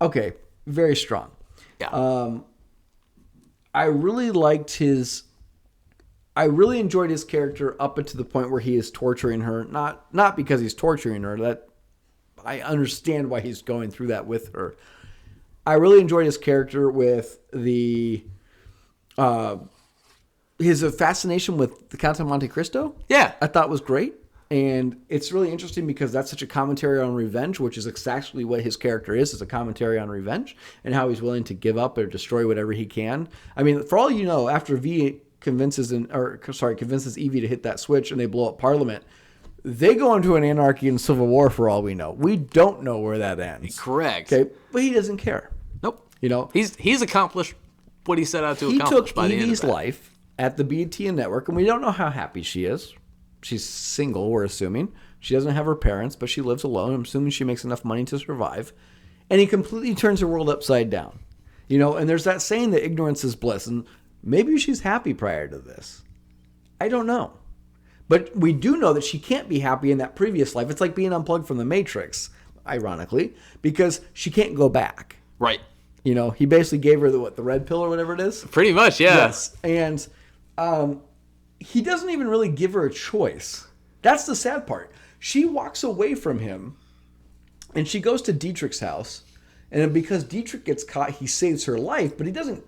Speaker 2: okay, very strong.
Speaker 3: Yeah.
Speaker 2: I really enjoyed his character up until the point where he is torturing her. Not because he's torturing her. That I understand why he's going through that with her. I really enjoyed his character with his fascination with the Count of Monte Cristo.
Speaker 3: Yeah.
Speaker 2: I thought was great. And it's really interesting because that's such a commentary on revenge, which is exactly what his character is a commentary on revenge and how he's willing to give up or destroy whatever he can. I mean, for all you know, after V convinces Evie to hit that switch and they blow up Parliament, they go into an anarchy and civil war for all we know. We don't know where that ends.
Speaker 3: Correct.
Speaker 2: Okay, but he doesn't care.
Speaker 3: Nope.
Speaker 2: He's
Speaker 3: accomplished what he set out to
Speaker 2: he
Speaker 3: accomplish
Speaker 2: took
Speaker 3: by the end of
Speaker 2: Evie's
Speaker 3: that.
Speaker 2: life at the BT network, and we don't know how happy she is. She's single, we're assuming. She doesn't have her parents, but she lives alone. I'm assuming she makes enough money to survive. And he completely turns her world upside down. And there's that saying that ignorance is bliss, and maybe she's happy prior to this. I don't know. But we do know that she can't be happy in that previous life. It's like being unplugged from the Matrix, ironically, because she can't go back.
Speaker 3: Right.
Speaker 2: He basically gave her the red pill or whatever it is.
Speaker 3: Pretty much, yeah.
Speaker 2: Yes. And he doesn't even really give her a choice. That's the sad part. She walks away from him and she goes to Dietrich's house. And because Dietrich gets caught, he saves her life, but he doesn't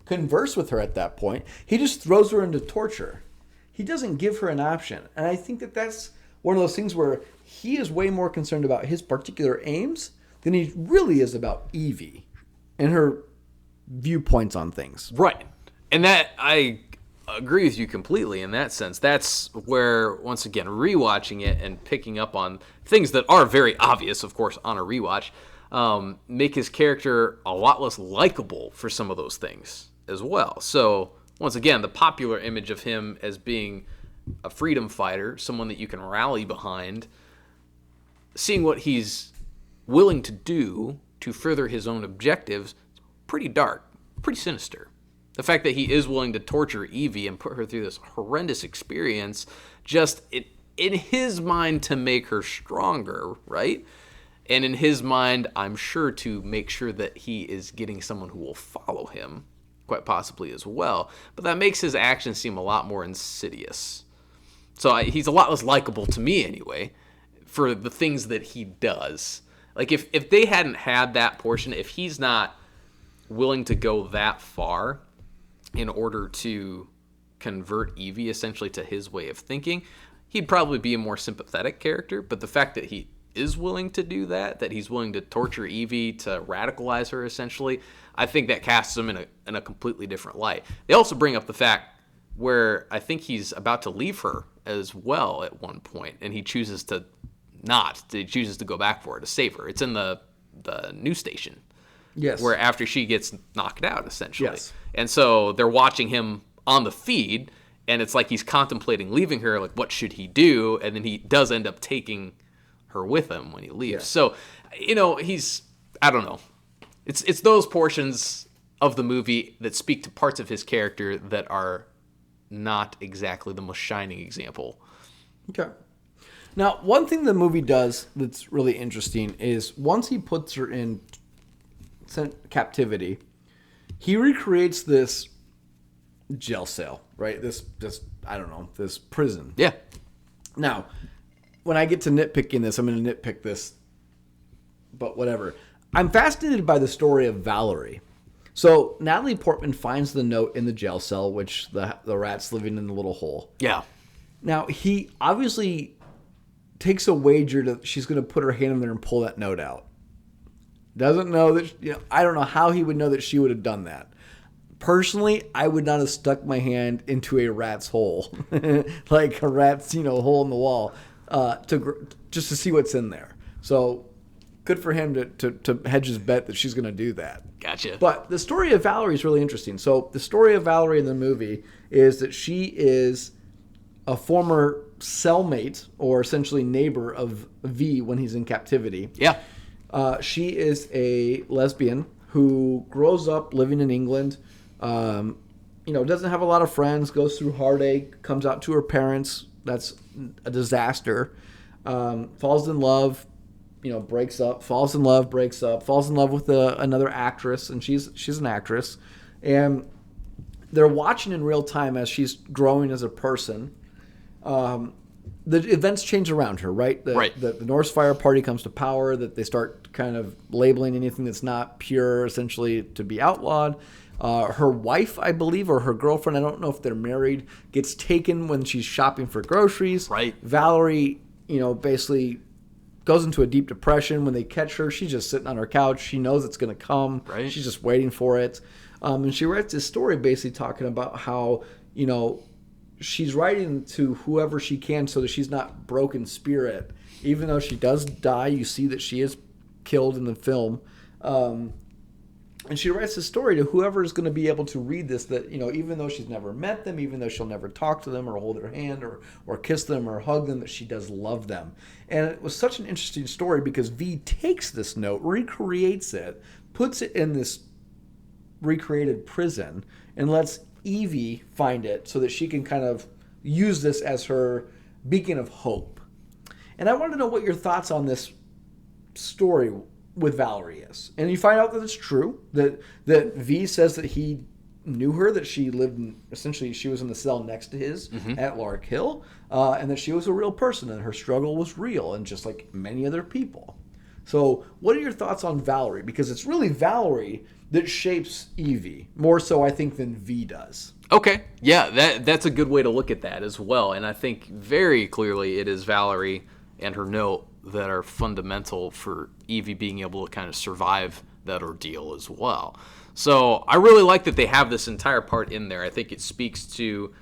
Speaker 2: converse with her at that point. He just throws her into torture. He doesn't give her an option. And I think that that's one of those things where he is way more concerned about his particular aims than he really is about Evie and her viewpoints on things.
Speaker 3: Right. And that, I agree with you completely in that sense. That's where, once again, rewatching it and picking up on things that are very obvious, of course, on a rewatch, make his character a lot less likable for some of those things as well. So, once again, the popular image of him as being a freedom fighter, someone that you can rally behind, seeing what he's willing to do to further his own objectives, is pretty dark, pretty sinister. The fact that he is willing to torture Evie and put her through this horrendous experience, in his mind to make her stronger, right? And in his mind, I'm sure to make sure that he is getting someone who will follow him, quite possibly as well. But that makes his actions seem a lot more insidious. So he's a lot less likable to me anyway, for the things that he does. Like if they hadn't had that portion, if he's not willing to go that far in order to convert Evie essentially to his way of thinking, he'd probably be a more sympathetic character. But the fact that he is willing to do that he's willing to torture Evie, to radicalize her essentially, I think that casts him in a completely different light. They also bring up the fact where I think he's about to leave her as well at one point, and he chooses to not. He chooses to go back for her, to save her. It's in the news station.
Speaker 2: Yes.
Speaker 3: Where after she gets knocked out, essentially.
Speaker 2: Yes.
Speaker 3: And so they're watching him on the feed, and it's like he's contemplating leaving her, like what should he do? And then he does end up taking her with him when he leaves.
Speaker 2: Yeah.
Speaker 3: So, he's, I don't know. It's those portions of the movie that speak to parts of his character that are not exactly the most shining example.
Speaker 2: Okay. Now, one thing the movie does that's really interesting is once he puts her in captivity, he recreates this jail cell, right? This I don't know, this prison.
Speaker 3: Yeah.
Speaker 2: Now, when I get to nitpicking this, I'm going to nitpick this, but whatever. I'm fascinated by the story of Valerie. So Natalie Portman finds the note in the jail cell, which the rat's living in the little hole.
Speaker 3: Yeah.
Speaker 2: Now, he obviously takes a wager that she's going to put her hand in there and pull that note out. Doesn't know that, I don't know how he would know that she would have done that. Personally, I would not have stuck my hand into a rat's hole, like a rat's, hole in the wall, just to see what's in there. So good for him to hedge his bet that she's going to do that.
Speaker 3: Gotcha.
Speaker 2: But the story of Valerie is really interesting. So the story of Valerie in the movie is that she is a former cellmate, or essentially neighbor, of V when he's in captivity.
Speaker 3: Yeah.
Speaker 2: She is a lesbian who grows up living in England. Doesn't have a lot of friends, goes through heartache, comes out to her parents. That's a disaster. Falls in love, breaks up, falls in love, breaks up, falls in love with another actress, and she's an actress. And they're watching in real time as she's growing as a person. The events change around her, right? The Norse Fire Party comes to power, that they start kind of labeling anything that's not pure essentially to be outlawed. Her wife, I believe, or her girlfriend, I don't know if they're married, gets taken when she's shopping for groceries.
Speaker 3: Right.
Speaker 2: Valerie, basically goes into a deep depression. When they catch her, she's just sitting on her couch. She knows it's going to come.
Speaker 3: Right.
Speaker 2: She's just waiting for it. And she writes this story basically talking about how, she's writing to whoever she can so that she's not broken spirit. Even though she does die, you see that she is killed in the film. And she writes this story to whoever is going to be able to read this, that, even though she's never met them, even though she'll never talk to them or hold their hand or kiss them or hug them, that she does love them. And it was such an interesting story because V takes this note, recreates it, puts it in this recreated prison, and lets Evie find it so that she can kind of use this as her beacon of hope. And I want to know what your thoughts on this story with Valerie is. And you find out that it's true, that V says that he knew her, that she lived essentially she was in the cell next to his at Lark Hill, and that she was a real person and her struggle was real, and just like many other people. So what are your thoughts on Valerie? Because it's really Valerie that shapes Evie, more so I think than V does.
Speaker 3: Okay. Yeah, that's a good way to look at that as well. And I think very clearly it is Valerie and her note that are fundamental for Evie being able to kind of survive that ordeal as well. So I really like that they have this entire part in there. I think it speaks to,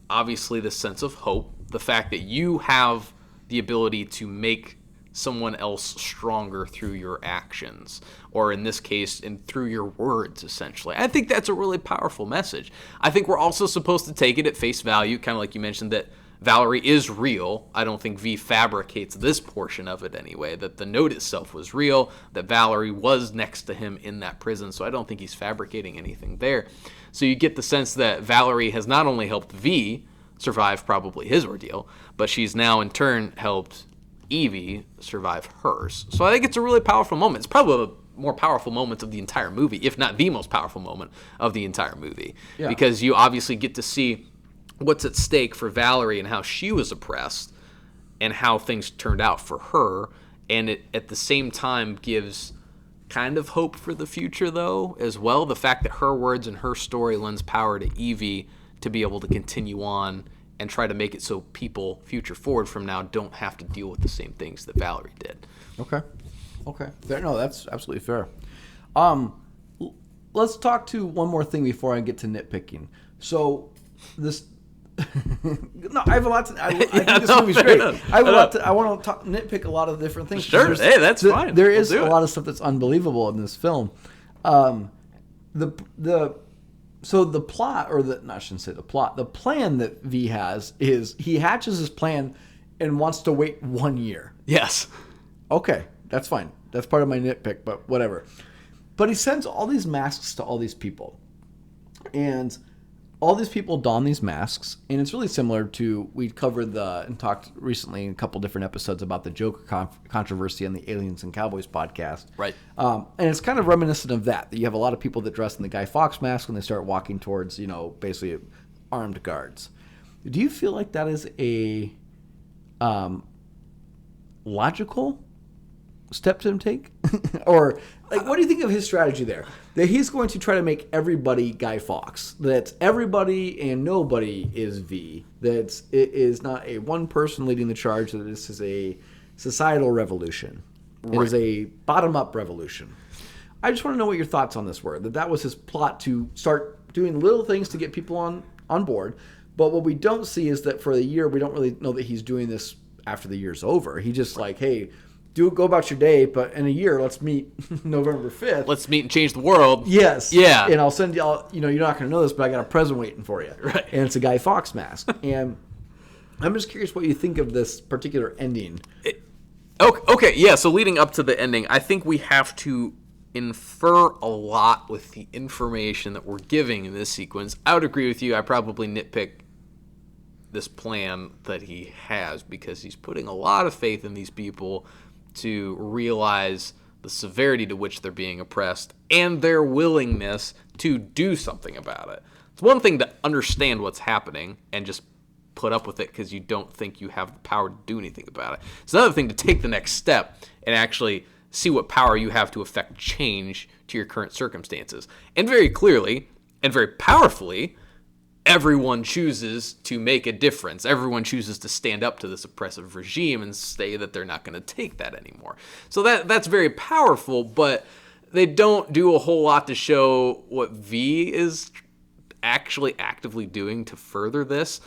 Speaker 3: obviously, the sense of hope, the fact that you have the ability to make someone else stronger through your actions, or in this case, through your words, essentially. I think that's a really powerful message. I think we're also supposed to take it at face value, kind of like you mentioned, that Valerie is real. I don't think V fabricates this portion of it anyway, that the note itself was real, that Valerie was next to him in that prison, so I don't think he's fabricating anything there. So you get the sense that Valerie has not only helped V survive probably his ordeal, but she's now in turn helped Evie survive hers. So I think it's a really powerful moment. It's probably a more powerful moment of the entire movie, if not the most powerful moment of the entire movie. Yeah. Because you obviously get to see what's at stake for Valerie and how she was oppressed and how things turned out for her. And it at the same time gives kind of hope for the future, though, as well. The fact that her words and her story lends power to Evie to be able to continue on and try to make it so people future forward from now don't have to deal with the same things that Valerie did.
Speaker 2: Okay. No, that's absolutely fair. Let's talk to one more thing before I get to nitpicking. So this... no, I have a lot to... I think this movie's great. I want to nitpick a lot of different things.
Speaker 3: Sure, hey, that's fine.
Speaker 2: There is a lot of stuff that's unbelievable in this film. So the plot, I shouldn't say the plot, the plan that V has is he hatches his plan and wants to wait 1 year.
Speaker 3: Yes.
Speaker 2: Okay, that's fine. That's part of my nitpick, but whatever. But he sends all these masks to all these people. And all these people don these masks, and it's really similar to, we covered and talked recently in a couple different episodes about the Joker controversy on the Aliens and Cowboys podcast.
Speaker 3: Right.
Speaker 2: And it's kind of reminiscent of that you have a lot of people that dress in the Guy Fawkes mask when they start walking towards, basically armed guards. Do you feel like that is a logical step to him take? Or what do you think of his strategy there? That he's going to try to make everybody Guy Fawkes. That everybody and nobody is V. That it is not a one person leading the charge. That this is a societal revolution. Right. It is a bottom-up revolution. I just want to know what your thoughts on this were. That was his plot, to start doing little things to get people on board. But what we don't see is that for a year, we don't really know that he's doing this after the year's over. He just hey, go about your day, but in a year, let's meet November 5th.
Speaker 3: Let's meet and change the world.
Speaker 2: Yes.
Speaker 3: Yeah.
Speaker 2: And I'll send y'all, you're not going to know this, but I got a present waiting for you.
Speaker 3: Right.
Speaker 2: And it's a Guy Fawkes mask. And I'm just curious what you think of this particular ending.
Speaker 3: Okay, yeah, so leading up to the ending, I think we have to infer a lot with the information that we're giving in this sequence. I would agree with you. I probably nitpick this plan that he has because he's putting a lot of faith in these people to realize the severity to which they're being oppressed and their willingness to do something about it. It's one thing to understand what's happening and just put up with it because you don't think you have the power to do anything about it. It's another thing to take the next step and actually see what power you have to affect change to your current circumstances. And very clearly and very powerfully, everyone chooses to make a difference. Everyone chooses to stand up to this oppressive regime and say that they're not going to take that anymore. So that's very powerful, but they don't do a whole lot to show what V is actually actively doing to further this.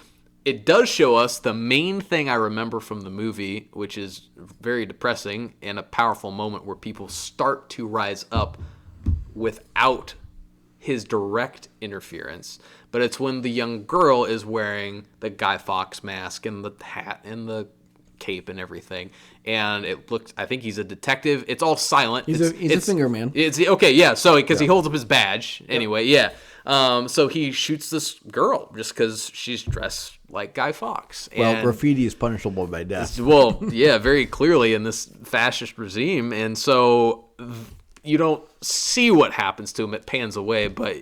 Speaker 3: It does show us the main thing I remember from the movie, which is very depressing and a powerful moment where people start to rise up without his direct interference. But it's when the young girl is wearing the Guy Fawkes mask and the hat and the cape and everything. And it looks, I think he's a detective. It's all silent.
Speaker 2: He's a finger man.
Speaker 3: It's okay, yeah. So because he holds up his badge anyway, yeah. So he shoots this girl just because she's dressed like Guy Fawkes.
Speaker 2: Well, graffiti is punishable by death.
Speaker 3: Well, yeah, very clearly in this fascist regime. And so you don't see what happens to him. It pans away, but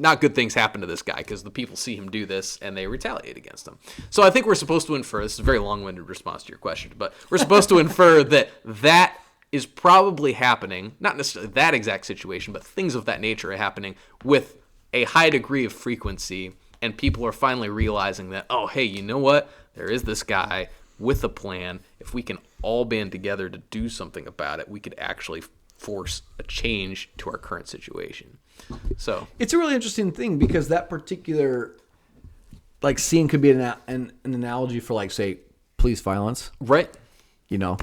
Speaker 3: not good things happen to this guy because the people see him do this and they retaliate against him. So I think we're supposed to infer, this is a very long-winded response to your question, but we're supposed to infer that is probably happening, not necessarily that exact situation, but things of that nature are happening with a high degree of frequency, and people are finally realizing that, oh, hey, you know what? There is this guy with a plan. If we can all band together to do something about it, we could actually force a change to our current situation. So
Speaker 2: it's a really interesting thing because that particular scene could be an analogy for say police violence,
Speaker 3: right?
Speaker 2: Yeah,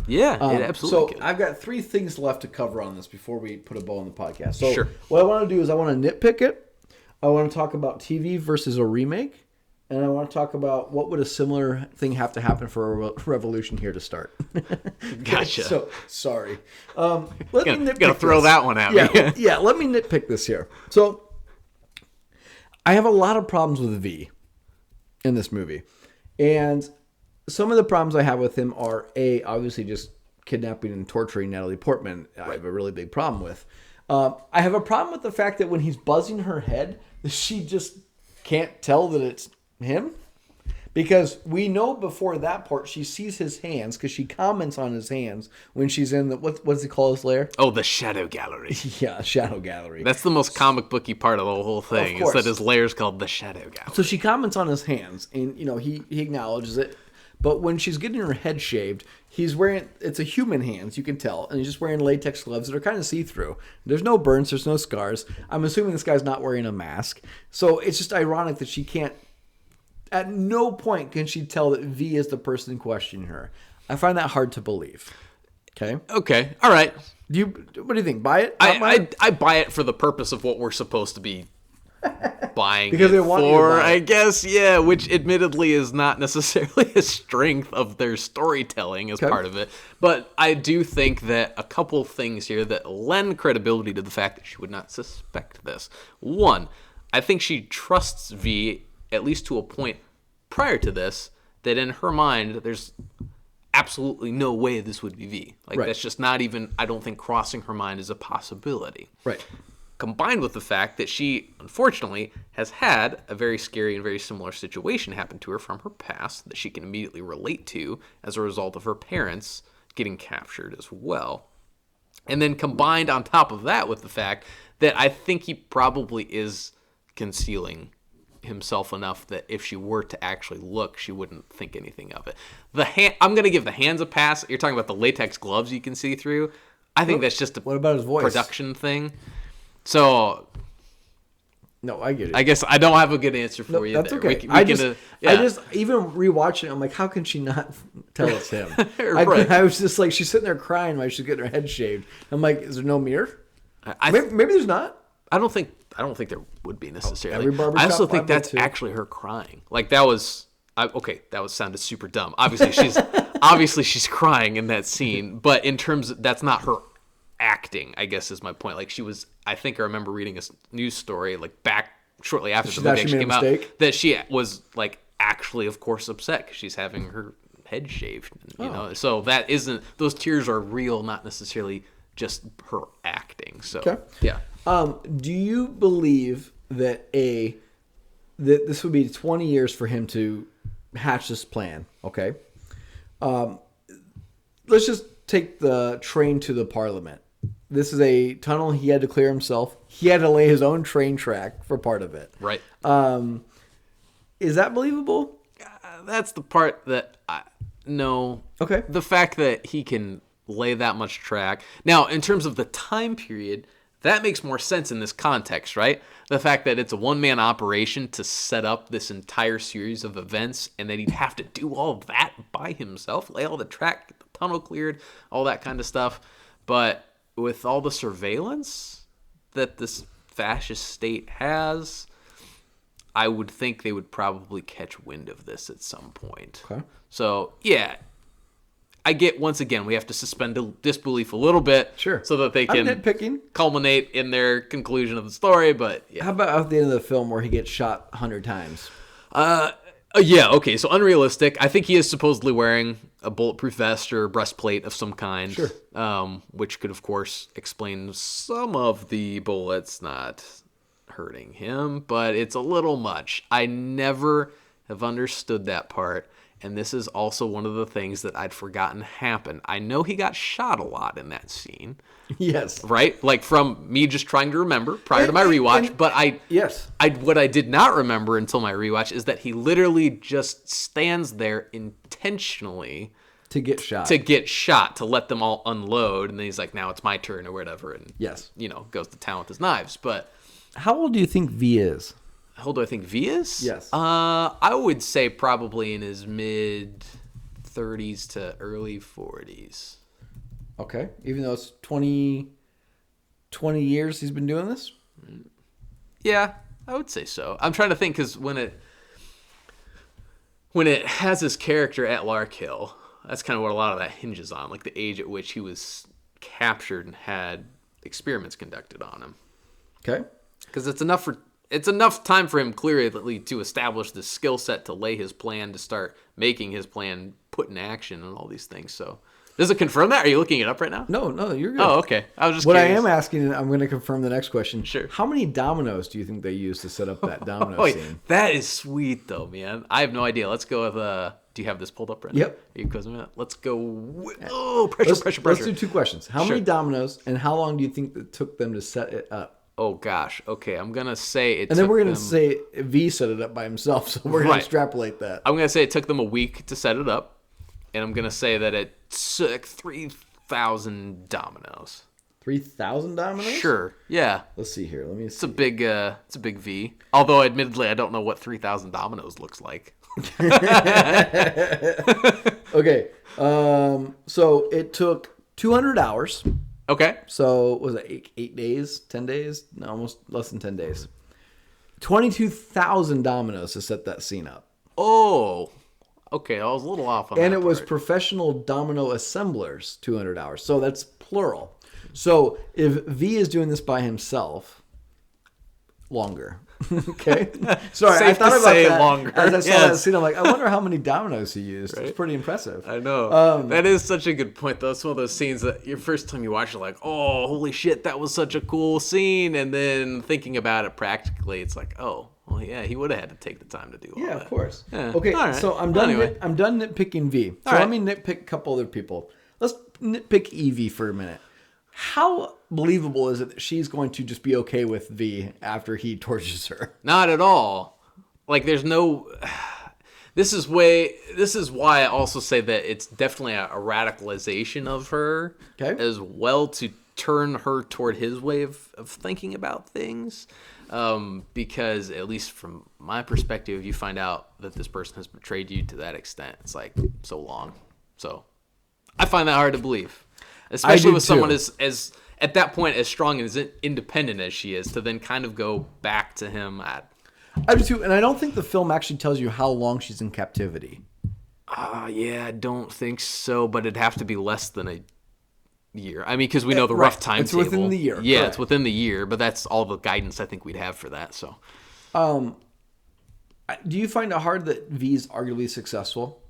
Speaker 3: it absolutely could.
Speaker 2: I've got 3 things left to cover on this before we put a bow on the podcast. So
Speaker 3: sure.
Speaker 2: What I want to do is I want to nitpick it. I want to talk about TV versus a remake. And I want to talk about what would a similar thing have to happen for a revolution here to start.
Speaker 3: Gotcha.
Speaker 2: So, sorry. Let me nitpick
Speaker 3: Gotta throw that one at me.
Speaker 2: Yeah, let me nitpick this here. So, I have a lot of problems with V. in this movie. And some of the problems I have with him are, obviously just kidnapping and torturing Natalie Portman. I have a really big problem with. I have a problem with the fact that when he's buzzing her head, she just can't tell that it's him. Because we know before that part, she sees his hands because she comments on his hands when she's in the, what does he call his lair?
Speaker 3: Oh, the Shadow Gallery.
Speaker 2: Yeah, Shadow Gallery.
Speaker 3: That's the most comic booky part of the whole thing, is that his lair's called the Shadow Gallery.
Speaker 2: So she comments on his hands, and, he acknowledges it. But when she's getting her head shaved, he's wearing, it's a human hands, you can tell, and he's just wearing latex gloves that are kind of see-through. There's no burns, there's no scars. I'm assuming this guy's not wearing a mask. So it's just ironic that she can't, at no point can she tell that V is the person questioning her. I find that hard to believe. Okay.
Speaker 3: All right.
Speaker 2: What do you think? Buy it?
Speaker 3: I buy it for the purpose of what we're supposed to be buying
Speaker 2: because they want
Speaker 3: for,
Speaker 2: you to buy it.
Speaker 3: I guess, yeah, which admittedly is not necessarily a strength of their storytelling as part of it. But I do think that a couple things here that lend credibility to the fact that she would not suspect this. One, I think she trusts V, at least to a point prior to this, that in her mind, there's absolutely no way this would be V. That's just not even, I don't think crossing her mind is a possibility.
Speaker 2: Right.
Speaker 3: Combined with the fact that she, unfortunately, has had a very scary and very similar situation happen to her from her past that she can immediately relate to as a result of her parents getting captured as well. And then combined on top of that with the fact that I think he probably is concealing himself enough that if she were to actually look, she wouldn't think anything of it. I'm going to give the hands a pass. You're talking about the latex gloves you can see through. I think that's just a
Speaker 2: what about his voice?
Speaker 3: Production thing. So,
Speaker 2: no, I get it.
Speaker 3: I guess I don't have a good answer for you.
Speaker 2: That's
Speaker 3: there.
Speaker 2: okay.
Speaker 3: I just
Speaker 2: even rewatching it, I'm like, how can she not tell it's him?
Speaker 3: Right.
Speaker 2: I was just like, she's sitting there crying while she's getting her head shaved. I'm like, is there no mirror? Maybe there's not.
Speaker 3: I don't think there would be necessarily.
Speaker 2: Every barbershop
Speaker 3: I also think
Speaker 2: I've been
Speaker 3: that's
Speaker 2: to.
Speaker 3: actually her crying. Like that was sounded super dumb. Obviously she's crying in that scene, but in terms of, that's not her acting, I guess is my point. Like I think I remember reading a news story like back shortly after the movie actually came out that she was like actually of course upset because she's having her head shaved, you know. So that isn't, those tears are real, not necessarily just her acting. So yeah.
Speaker 2: Do you believe that that this would be 20 years for him to hatch this plan? Okay. Let's just take the train to the Parliament. This is a tunnel he had to clear himself. He had to lay his own train track for part of it.
Speaker 3: Right.
Speaker 2: Is that believable?
Speaker 3: That's the part that no.
Speaker 2: Okay.
Speaker 3: The fact that he can lay that much track. Now, in terms of the time period, that makes more sense in this context, right? The fact that it's a one-man operation to set up this entire series of events and that he'd have to do all that by himself, lay all the track, get the tunnel cleared, all that kind of stuff. But with all the surveillance that this fascist state has, I would think they would probably catch wind of this at some point.
Speaker 2: Okay.
Speaker 3: So, yeah, I get, once again, we have to suspend disbelief a little bit.
Speaker 2: Sure.
Speaker 3: So that they
Speaker 2: I'm
Speaker 3: can
Speaker 2: nitpicking.
Speaker 3: culminate in their conclusion of the story, but yeah.
Speaker 2: How about at the end of the film where he gets shot 100 times?
Speaker 3: Yeah, okay, so unrealistic. I think he is supposedly wearing a bulletproof vest or breastplate of some kind.
Speaker 2: Sure.
Speaker 3: Which could, of course, explain some of the bullets not hurting him, but it's a little much. I never have understood that part, and this is also one of the things that I'd forgotten happened. I know he got shot a lot in that scene.
Speaker 2: Yes.
Speaker 3: Right? Like from me just trying to remember prior to my rewatch, but what I did not remember until my rewatch is that he literally just stands there intentionally
Speaker 2: to get shot,
Speaker 3: to let them all unload, and then he's like, now it's my turn or whatever, and
Speaker 2: yes,
Speaker 3: goes to town with his knives. But
Speaker 2: how old do you think V is?
Speaker 3: How old do I think V is?
Speaker 2: Yes.
Speaker 3: I would say probably in his mid 30s to early 40s.
Speaker 2: Okay. Even though it's 20 years he's been doing this?
Speaker 3: Yeah, I would say so. I'm trying to think, because when it has his character at Larkhill, that's kind of what a lot of that hinges on, like the age at which he was captured and had experiments conducted on him.
Speaker 2: Okay.
Speaker 3: Because it's enough for it's enough time for him clearly to establish the skill set to lay his plan, to start making his plan put in action and all these things. So does it confirm that? Are you looking it up right now?
Speaker 2: No, you're good.
Speaker 3: Oh, okay. I was just
Speaker 2: What
Speaker 3: curious.
Speaker 2: I am asking, and I'm going to confirm the next question.
Speaker 3: Sure.
Speaker 2: How many dominoes do you think they used to set up that domino scene?
Speaker 3: That is sweet, though, man. I have no idea. Let's go with. Do you have this pulled up right now?
Speaker 2: Yep.
Speaker 3: Are you closing it? Let's go. Pressure.
Speaker 2: Let's do two questions. How many
Speaker 3: Sure.
Speaker 2: dominoes, and how long do you think it took them to set it up?
Speaker 3: Oh gosh. Okay, I'm gonna say it.
Speaker 2: And then we're going
Speaker 3: them,
Speaker 2: to say V set it up by himself, so we're going
Speaker 3: Right.
Speaker 2: to extrapolate that.
Speaker 3: I'm gonna say it took them a week to set it up, and I'm gonna say that it took 3,000 dominoes.
Speaker 2: 3,000 dominoes?
Speaker 3: Sure. Yeah.
Speaker 2: Let's see here. Let me
Speaker 3: It's
Speaker 2: see.
Speaker 3: a big V. Although, admittedly, I don't know what 3,000 dominoes looks like.
Speaker 2: Okay. So it took 200 hours.
Speaker 3: Okay.
Speaker 2: So was it 8 days? 10 days? No, almost less than 10 days. 22,000 dominoes to set that scene up.
Speaker 3: Oh. Okay, I was a little off on that.
Speaker 2: And it was
Speaker 3: part.
Speaker 2: professional domino assemblers, 200 hours. So that's plural. So if V is doing this by himself, longer. Okay. Sorry, I
Speaker 3: Safe
Speaker 2: thought
Speaker 3: to
Speaker 2: about
Speaker 3: say
Speaker 2: that.
Speaker 3: longer.
Speaker 2: As I saw that
Speaker 3: Yes.
Speaker 2: scene, I'm like, I wonder how many dominoes he used.
Speaker 3: Right?
Speaker 2: It's pretty impressive.
Speaker 3: I know. That is such a good point, though. It's one of those scenes that your first time you watch, you're like, oh, holy shit, that was such a cool scene. And then thinking about it practically, it's like, oh, well, yeah, he would have had to take the time to do all
Speaker 2: Yeah,
Speaker 3: that.
Speaker 2: of course.
Speaker 3: Yeah.
Speaker 2: Okay,
Speaker 3: All right.
Speaker 2: so I'm
Speaker 3: Well,
Speaker 2: done.
Speaker 3: anyway.
Speaker 2: I'm done nitpicking V. So
Speaker 3: All
Speaker 2: let
Speaker 3: right.
Speaker 2: me nitpick a couple other people. Let's nitpick Evie for a minute. How believable is it that she's going to just be okay with V after he tortures her?
Speaker 3: Not at all. Like, there's no... This is why I also say that it's definitely a radicalization of her
Speaker 2: Okay.
Speaker 3: as well, to turn her toward his way of thinking about things. Because at least from my perspective, you find out that this person has betrayed you to that extent. It's like so long. So I find that hard to believe, especially
Speaker 2: do
Speaker 3: with someone
Speaker 2: too.
Speaker 3: as at that point as strong and as independent as she is, to then kind of go back to him at.
Speaker 2: I do too, and I don't think the film actually tells you how long she's in captivity.
Speaker 3: Yeah, I don't think so, but it'd have to be less than a year. I mean, because we know the
Speaker 2: Right.
Speaker 3: rough timetable.
Speaker 2: It's within the year,
Speaker 3: Yeah,
Speaker 2: correct.
Speaker 3: it's within the year, but that's all the guidance I think we'd have for that. So
Speaker 2: Do you find it hard that V is arguably successful?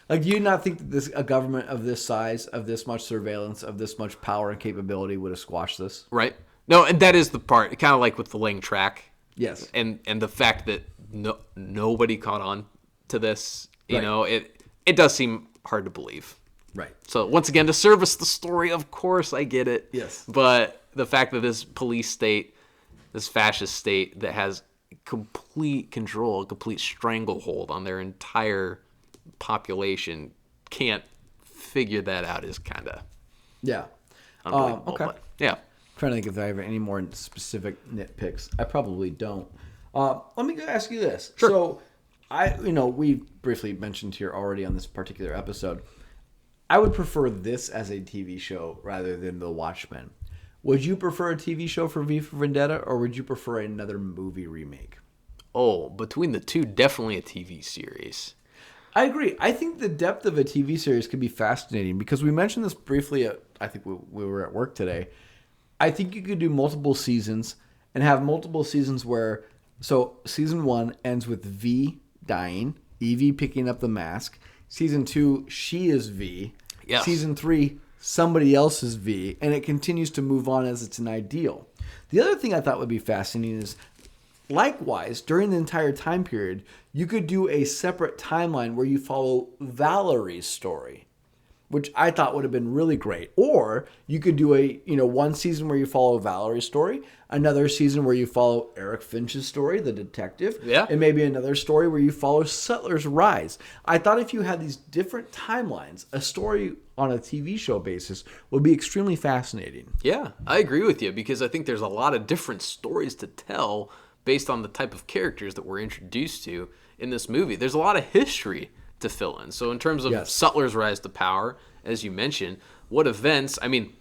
Speaker 2: Like, do you not think that a government of this size, of this much surveillance, of this much power and capability would have squashed this?
Speaker 3: right. No, and that is the part, kind of like with the laying track.
Speaker 2: Yes.
Speaker 3: And the fact that nobody caught on to this, you
Speaker 2: Right.
Speaker 3: know, it does seem hard to believe.
Speaker 2: Right.
Speaker 3: So once again, to service the story, of course, I get it.
Speaker 2: Yes.
Speaker 3: But the fact that this police state, this fascist state that has complete control, complete stranglehold on their entire population, can't figure that out is kind of
Speaker 2: Yeah.
Speaker 3: unbelievable.
Speaker 2: Okay.
Speaker 3: But yeah.
Speaker 2: Trying to think if I have any more specific nitpicks. I probably don't. Let me ask you this.
Speaker 3: Sure.
Speaker 2: So, we briefly mentioned here already on this particular episode, I would prefer this as a TV show rather than The Watchmen. Would you prefer a TV show for V for Vendetta, or would you prefer another movie remake?
Speaker 3: Oh, between the two, definitely a TV series.
Speaker 2: I agree. I think the depth of a TV series could be fascinating because we mentioned this briefly I think we were at work today. I think you could do multiple seasons and have multiple seasons where, so season 1 ends with V dying, Evie picking up the mask. Season 2, she is V.
Speaker 3: Yes.
Speaker 2: Season 3, somebody else is V, and it continues to move on as it's an ideal. The other thing I thought would be fascinating is, likewise, during the entire time period, you could do a separate timeline where you follow Valerie's story, which I thought would have been really great. Or you could do one season where you follow Valerie's story, another season where you follow Eric Finch's story, the detective,
Speaker 3: Yeah.
Speaker 2: and maybe another story where you follow Sutler's rise. I thought if you had these different timelines, a story on a TV show basis would be extremely fascinating.
Speaker 3: Yeah, I agree with you because I think there's a lot of different stories to tell based on the type of characters that we're introduced to in this movie. There's a lot of history to fill in. So in terms of
Speaker 2: Yes.
Speaker 3: Sutler's rise to power, as you mentioned, what events, I mean,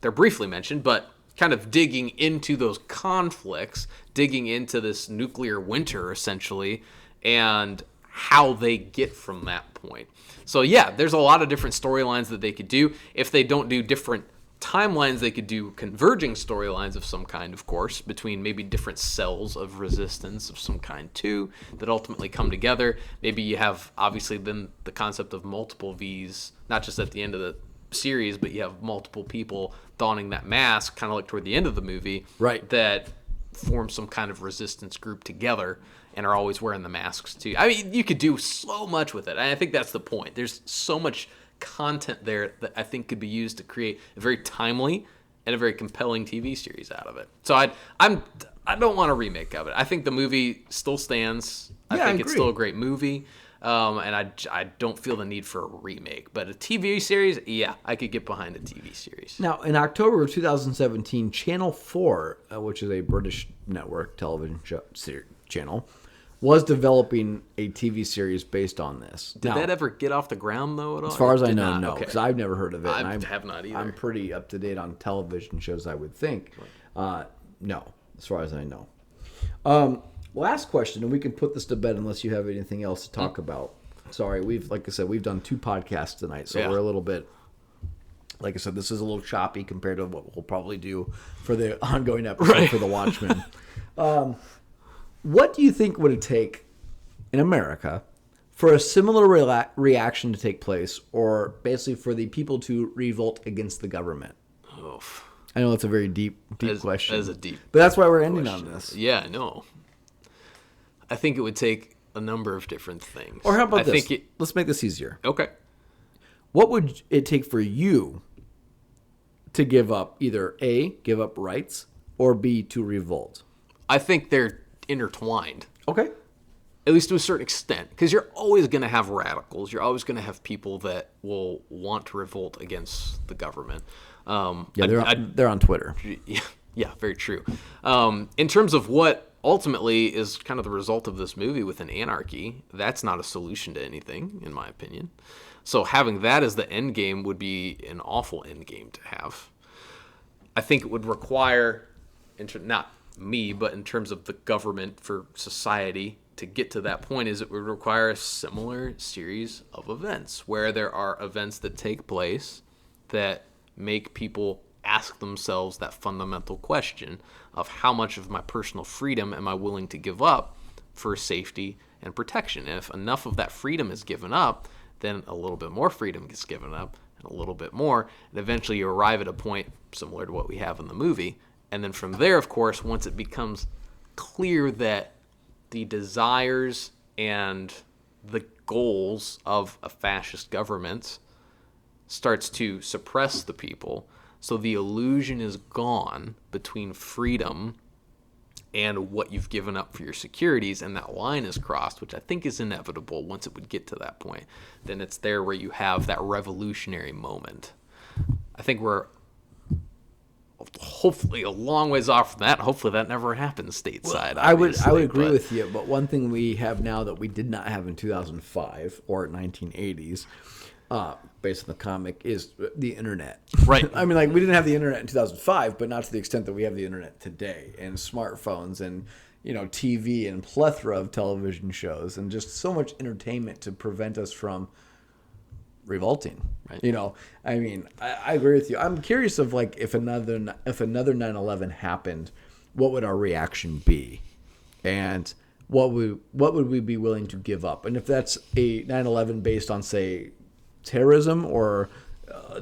Speaker 3: they're briefly mentioned, but kind of digging into those conflicts, digging into this nuclear winter, essentially, and how they get from that point. So yeah, there's a lot of different storylines that they could do. If they don't do different timelines, they could do converging storylines of some kind, of course, between maybe different cells of resistance of some kind too, that ultimately come together. Maybe you have, obviously, then the concept of multiple Vs, not just at the end of the series, but you have multiple people donning that mask, kind of like toward the end of the movie,
Speaker 2: Right.
Speaker 3: that form some kind of resistance group together and are always wearing the masks too. I mean, you could do so much with it, and I think that's the point. There's so much content there that I think could be used to create a very timely and a very compelling TV series out of it. So I don't want a remake of it. I think the movie still stands. I think it's still a great movie. And I don't feel the need for a remake. But a TV series, yeah, I could get behind a TV series.
Speaker 2: Now, in October of 2017, Channel 4, which is a British network television channel, was developing a TV series based on this.
Speaker 3: Did that ever get off the ground, though, at all?
Speaker 2: As far as I know, no, because I've never heard of it.
Speaker 3: I have not either.
Speaker 2: I'm pretty up to date on television shows, I would think. No, as far as I know. Last question, and we can put this to bed unless you have anything else to talk about. Sorry, like I said, we've done 2 podcasts tonight, so we're a little bit, like I said, this is a little choppy compared to what we'll probably do for the ongoing episode for The Watchmen. What do you think would it take in America for a similar reaction to take place, or basically for the people to revolt against the government?
Speaker 3: Oof.
Speaker 2: I know it's a very deep question.
Speaker 3: That is a deep
Speaker 2: But that's why we're ending on this.
Speaker 3: Yeah, I know. I think it would take a number of different things.
Speaker 2: Or how about this? Let's make this easier.
Speaker 3: Okay.
Speaker 2: What would it take for you to give up, either A, give up rights, or B, to revolt?
Speaker 3: I think they're intertwined.
Speaker 2: Okay.
Speaker 3: At least to a certain extent. Because you're always going to have radicals. You're always going to have people that will want to revolt against the government.
Speaker 2: They're on Twitter.
Speaker 3: Yeah, very true. In terms of what ultimately is kind of the result of this movie with an anarchy, that's not a solution to anything, in my opinion. So having that as the end game would be an awful end game to have. I think it would require, not me, but in terms of the government for society to get to that point, is it would require a similar series of events where there are events that take place that make people ask themselves that fundamental question of how much of my personal freedom am I willing to give up for safety and protection. And if enough of that freedom is given up, then a little bit more freedom gets given up, and a little bit more, and eventually you arrive at a point similar to what we have in the movie. And then from there, of course, once it becomes clear that the desires and the goals of a fascist government starts to suppress the people, so the illusion is gone between freedom and what you've given up for your securities, and that line is crossed, which I think is inevitable once it would get to that point. Then it's there where you have that revolutionary moment. I think we're hopefully a long ways off from that. Hopefully that never happens stateside.
Speaker 2: I would agree with you, but one thing we have now that we did not have in 2005 or 1980s, based on the comic, is the internet.
Speaker 3: Right.
Speaker 2: I mean, like, we didn't have the internet in 2005, but not to the extent that we have the internet today, and smartphones, and TV, and plethora of television shows, and just so much entertainment to prevent us from revolting. Right. I mean, I agree with you. I'm curious of, like, if another 9/11 happened, what would our reaction be, and what would we be willing to give up? And if that's a 9/11 based on, say, terrorism or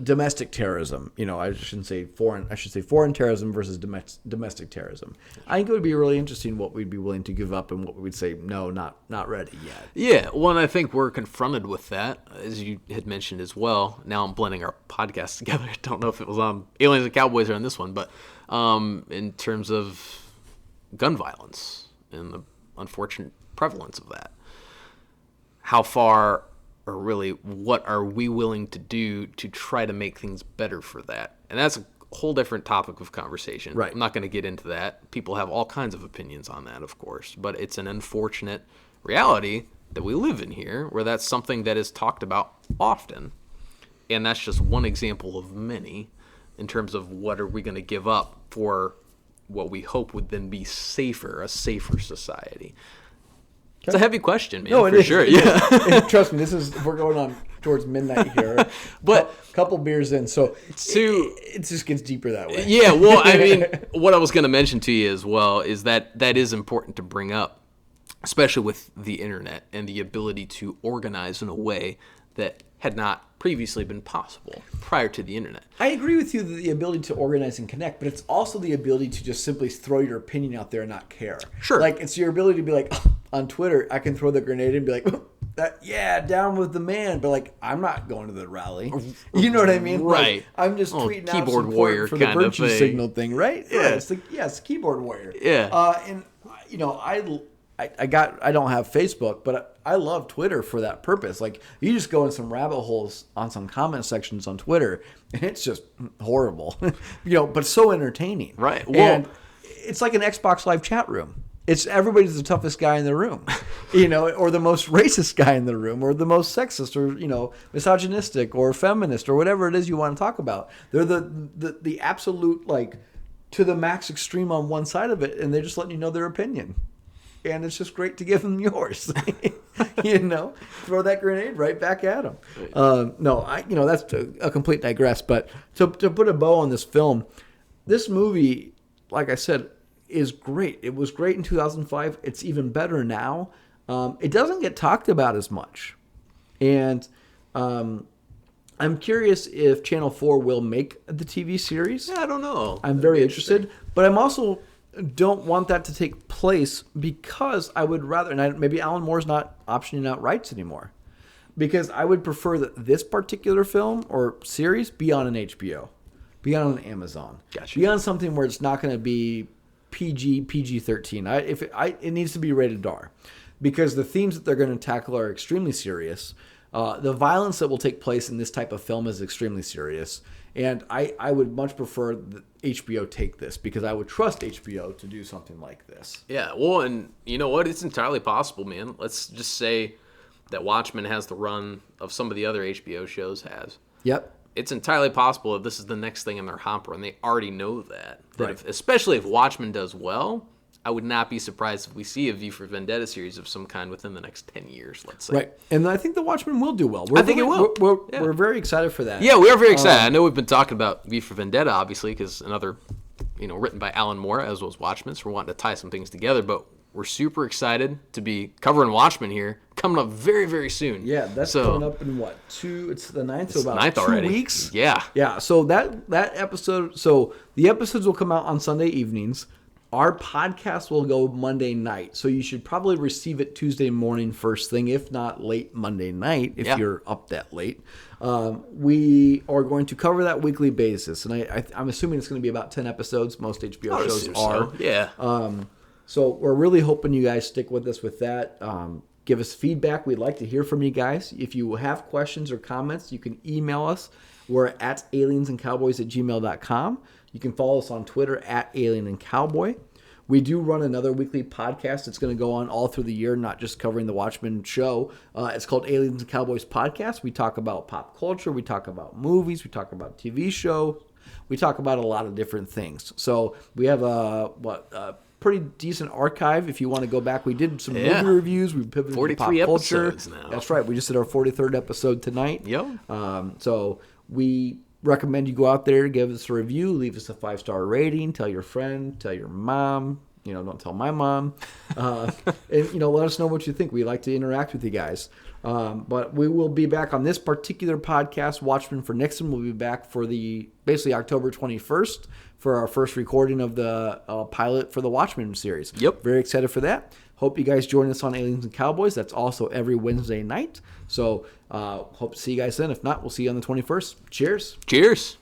Speaker 2: domestic terrorism, I shouldn't say foreign. I should say foreign terrorism versus domestic terrorism. I think it would be really interesting what we'd be willing to give up and what we would say no, not ready yet.
Speaker 3: Yeah, well, and I think we're confronted with that, as you had mentioned as well. Now I'm blending our podcasts together. I don't know if it was on Aliens and Cowboys or on this one, but in terms of gun violence and the unfortunate prevalence of that, how far, or really, what are we willing to do to try to make things better for that? And that's a whole different topic of conversation.
Speaker 2: Right.
Speaker 3: I'm not going to get into that. People have all kinds of opinions on that, of course. But it's an unfortunate reality that we live in here, where that's something that is talked about often. And that's just one example of many in terms of what are we going to give up for what we hope would then be a safer society. It's a heavy question, man.
Speaker 2: No, it
Speaker 3: for
Speaker 2: is.
Speaker 3: sure.
Speaker 2: Yeah. Trust me, we're going on towards midnight here,
Speaker 3: But
Speaker 2: a couple beers in, so it just gets deeper that way.
Speaker 3: yeah, well, I mean, what I was going to mention to you as well is that is important to bring up, especially with the internet and the ability to organize in a way that had not previously been possible prior to the internet.
Speaker 2: I agree with you that the ability to organize and connect, but it's also the ability to just simply throw your opinion out there and not care.
Speaker 3: Sure.
Speaker 2: Like, it's your ability to be like, on Twitter, I can throw the grenade and be like, yeah, down with the man, but like, I'm not going to the rally. You know what I mean?
Speaker 3: Right.
Speaker 2: Like, I'm just
Speaker 3: Oh,
Speaker 2: tweeting out
Speaker 3: keyboard
Speaker 2: support
Speaker 3: warrior
Speaker 2: for the
Speaker 3: kind of
Speaker 2: virtue
Speaker 3: thing.
Speaker 2: signal thing, right?
Speaker 3: Yeah.
Speaker 2: Right. It's keyboard warrior.
Speaker 3: Yeah.
Speaker 2: And you know, I don't have Facebook, but I love Twitter for that purpose. Like, you just go in some rabbit holes on some comment sections on Twitter, and it's just horrible, but so entertaining.
Speaker 3: Right.
Speaker 2: And it's like an Xbox Live chat room. It's everybody's the toughest guy in the room, or the most racist guy in the room, or the most sexist, or misogynistic, or feminist, or whatever it is you want to talk about. They're the absolute, like, to the max extreme on one side of it, and they're just letting you know their opinion. And it's just great to give them yours. Throw that grenade right back at them. That's a complete digress. But to put a bow on this film, this movie, like I said, is great. It was great in 2005. It's even better now. It doesn't get talked about as much. And I'm curious if Channel 4 will make the TV series.
Speaker 3: Yeah, I don't know.
Speaker 2: I'm very interested. But I'm also don't want that to take place because I would rather, and maybe Alan Moore's not optioning out rights anymore, because I would prefer that this particular film or series be on an HBO, be on an Amazon,
Speaker 3: Gotcha.
Speaker 2: be on something where it's not going to be PG-13. It needs to be rated R, because the themes that they're going to tackle are extremely serious. The violence that will take place in this type of film is extremely serious. And I would much prefer that HBO take this, because I would trust HBO to do something like this.
Speaker 3: Yeah, well, and you know what? It's entirely possible, man. Let's just say that Watchmen has the run of some of the other HBO shows has.
Speaker 2: Yep.
Speaker 3: It's entirely possible that this is the next thing in their hopper, and they already know that.
Speaker 2: Right.
Speaker 3: Especially if Watchmen does well, I would not be surprised if we see a V for Vendetta series of some kind within the next 10 years, let's say.
Speaker 2: Right. And I think the Watchmen will do well.
Speaker 3: I think it will.
Speaker 2: We're very excited for that.
Speaker 3: Yeah, we are very excited. I know we've been talking about V for Vendetta, obviously, because another, written by Alan Moore, as was Watchmen, so we're wanting to tie some things together, but we're super excited to be covering Watchmen here, coming up very, very soon.
Speaker 2: Yeah, that's coming up in what? It's the 9th, so about 2
Speaker 3: already.
Speaker 2: weeks?
Speaker 3: Yeah.
Speaker 2: Yeah, so that episode, so the episodes will come out on Sunday evenings. Our podcast will go Monday night, so you should probably receive it Tuesday morning first thing, if not late Monday night, if you're up that late. We are going to cover that weekly basis, and I'm assuming it's going to be about 10 episodes. Most HBO shows are.
Speaker 3: So. Yeah.
Speaker 2: So we're really hoping you guys stick with us with that. Give us feedback. We'd like to hear from you guys. If you have questions or comments, you can email us. We're at aliensandcowboys@gmail.com. You can follow us on Twitter at Alien and Cowboy. We do run another weekly podcast that's going to go on all through the year, not just covering the Watchmen show. It's called Aliens and Cowboys Podcast. We talk about pop culture. We talk about movies. We talk about TV shows. We talk about a lot of different things. So we have a pretty decent archive if you want to go back. We did some movie reviews. We pivoted to pop culture.
Speaker 3: Episodes now.
Speaker 2: That's right. We just did our 43rd episode tonight.
Speaker 3: Yep.
Speaker 2: So we recommend you go out there, give us a review, leave us a 5-star rating, tell your friend, tell your mom. Don't tell my mom. And let us know what you think. We like to interact with you guys. But we will be back on this particular podcast, Watchmen for Nixon. We'll be back for basically October 21st for our first recording of the pilot for the Watchmen series.
Speaker 3: Yep.
Speaker 2: Very excited for that. Hope you guys join us on Aliens and Cowboys. That's also every Wednesday night. So hope to see you guys then. If not, we'll see you on the 21st. Cheers.
Speaker 3: Cheers.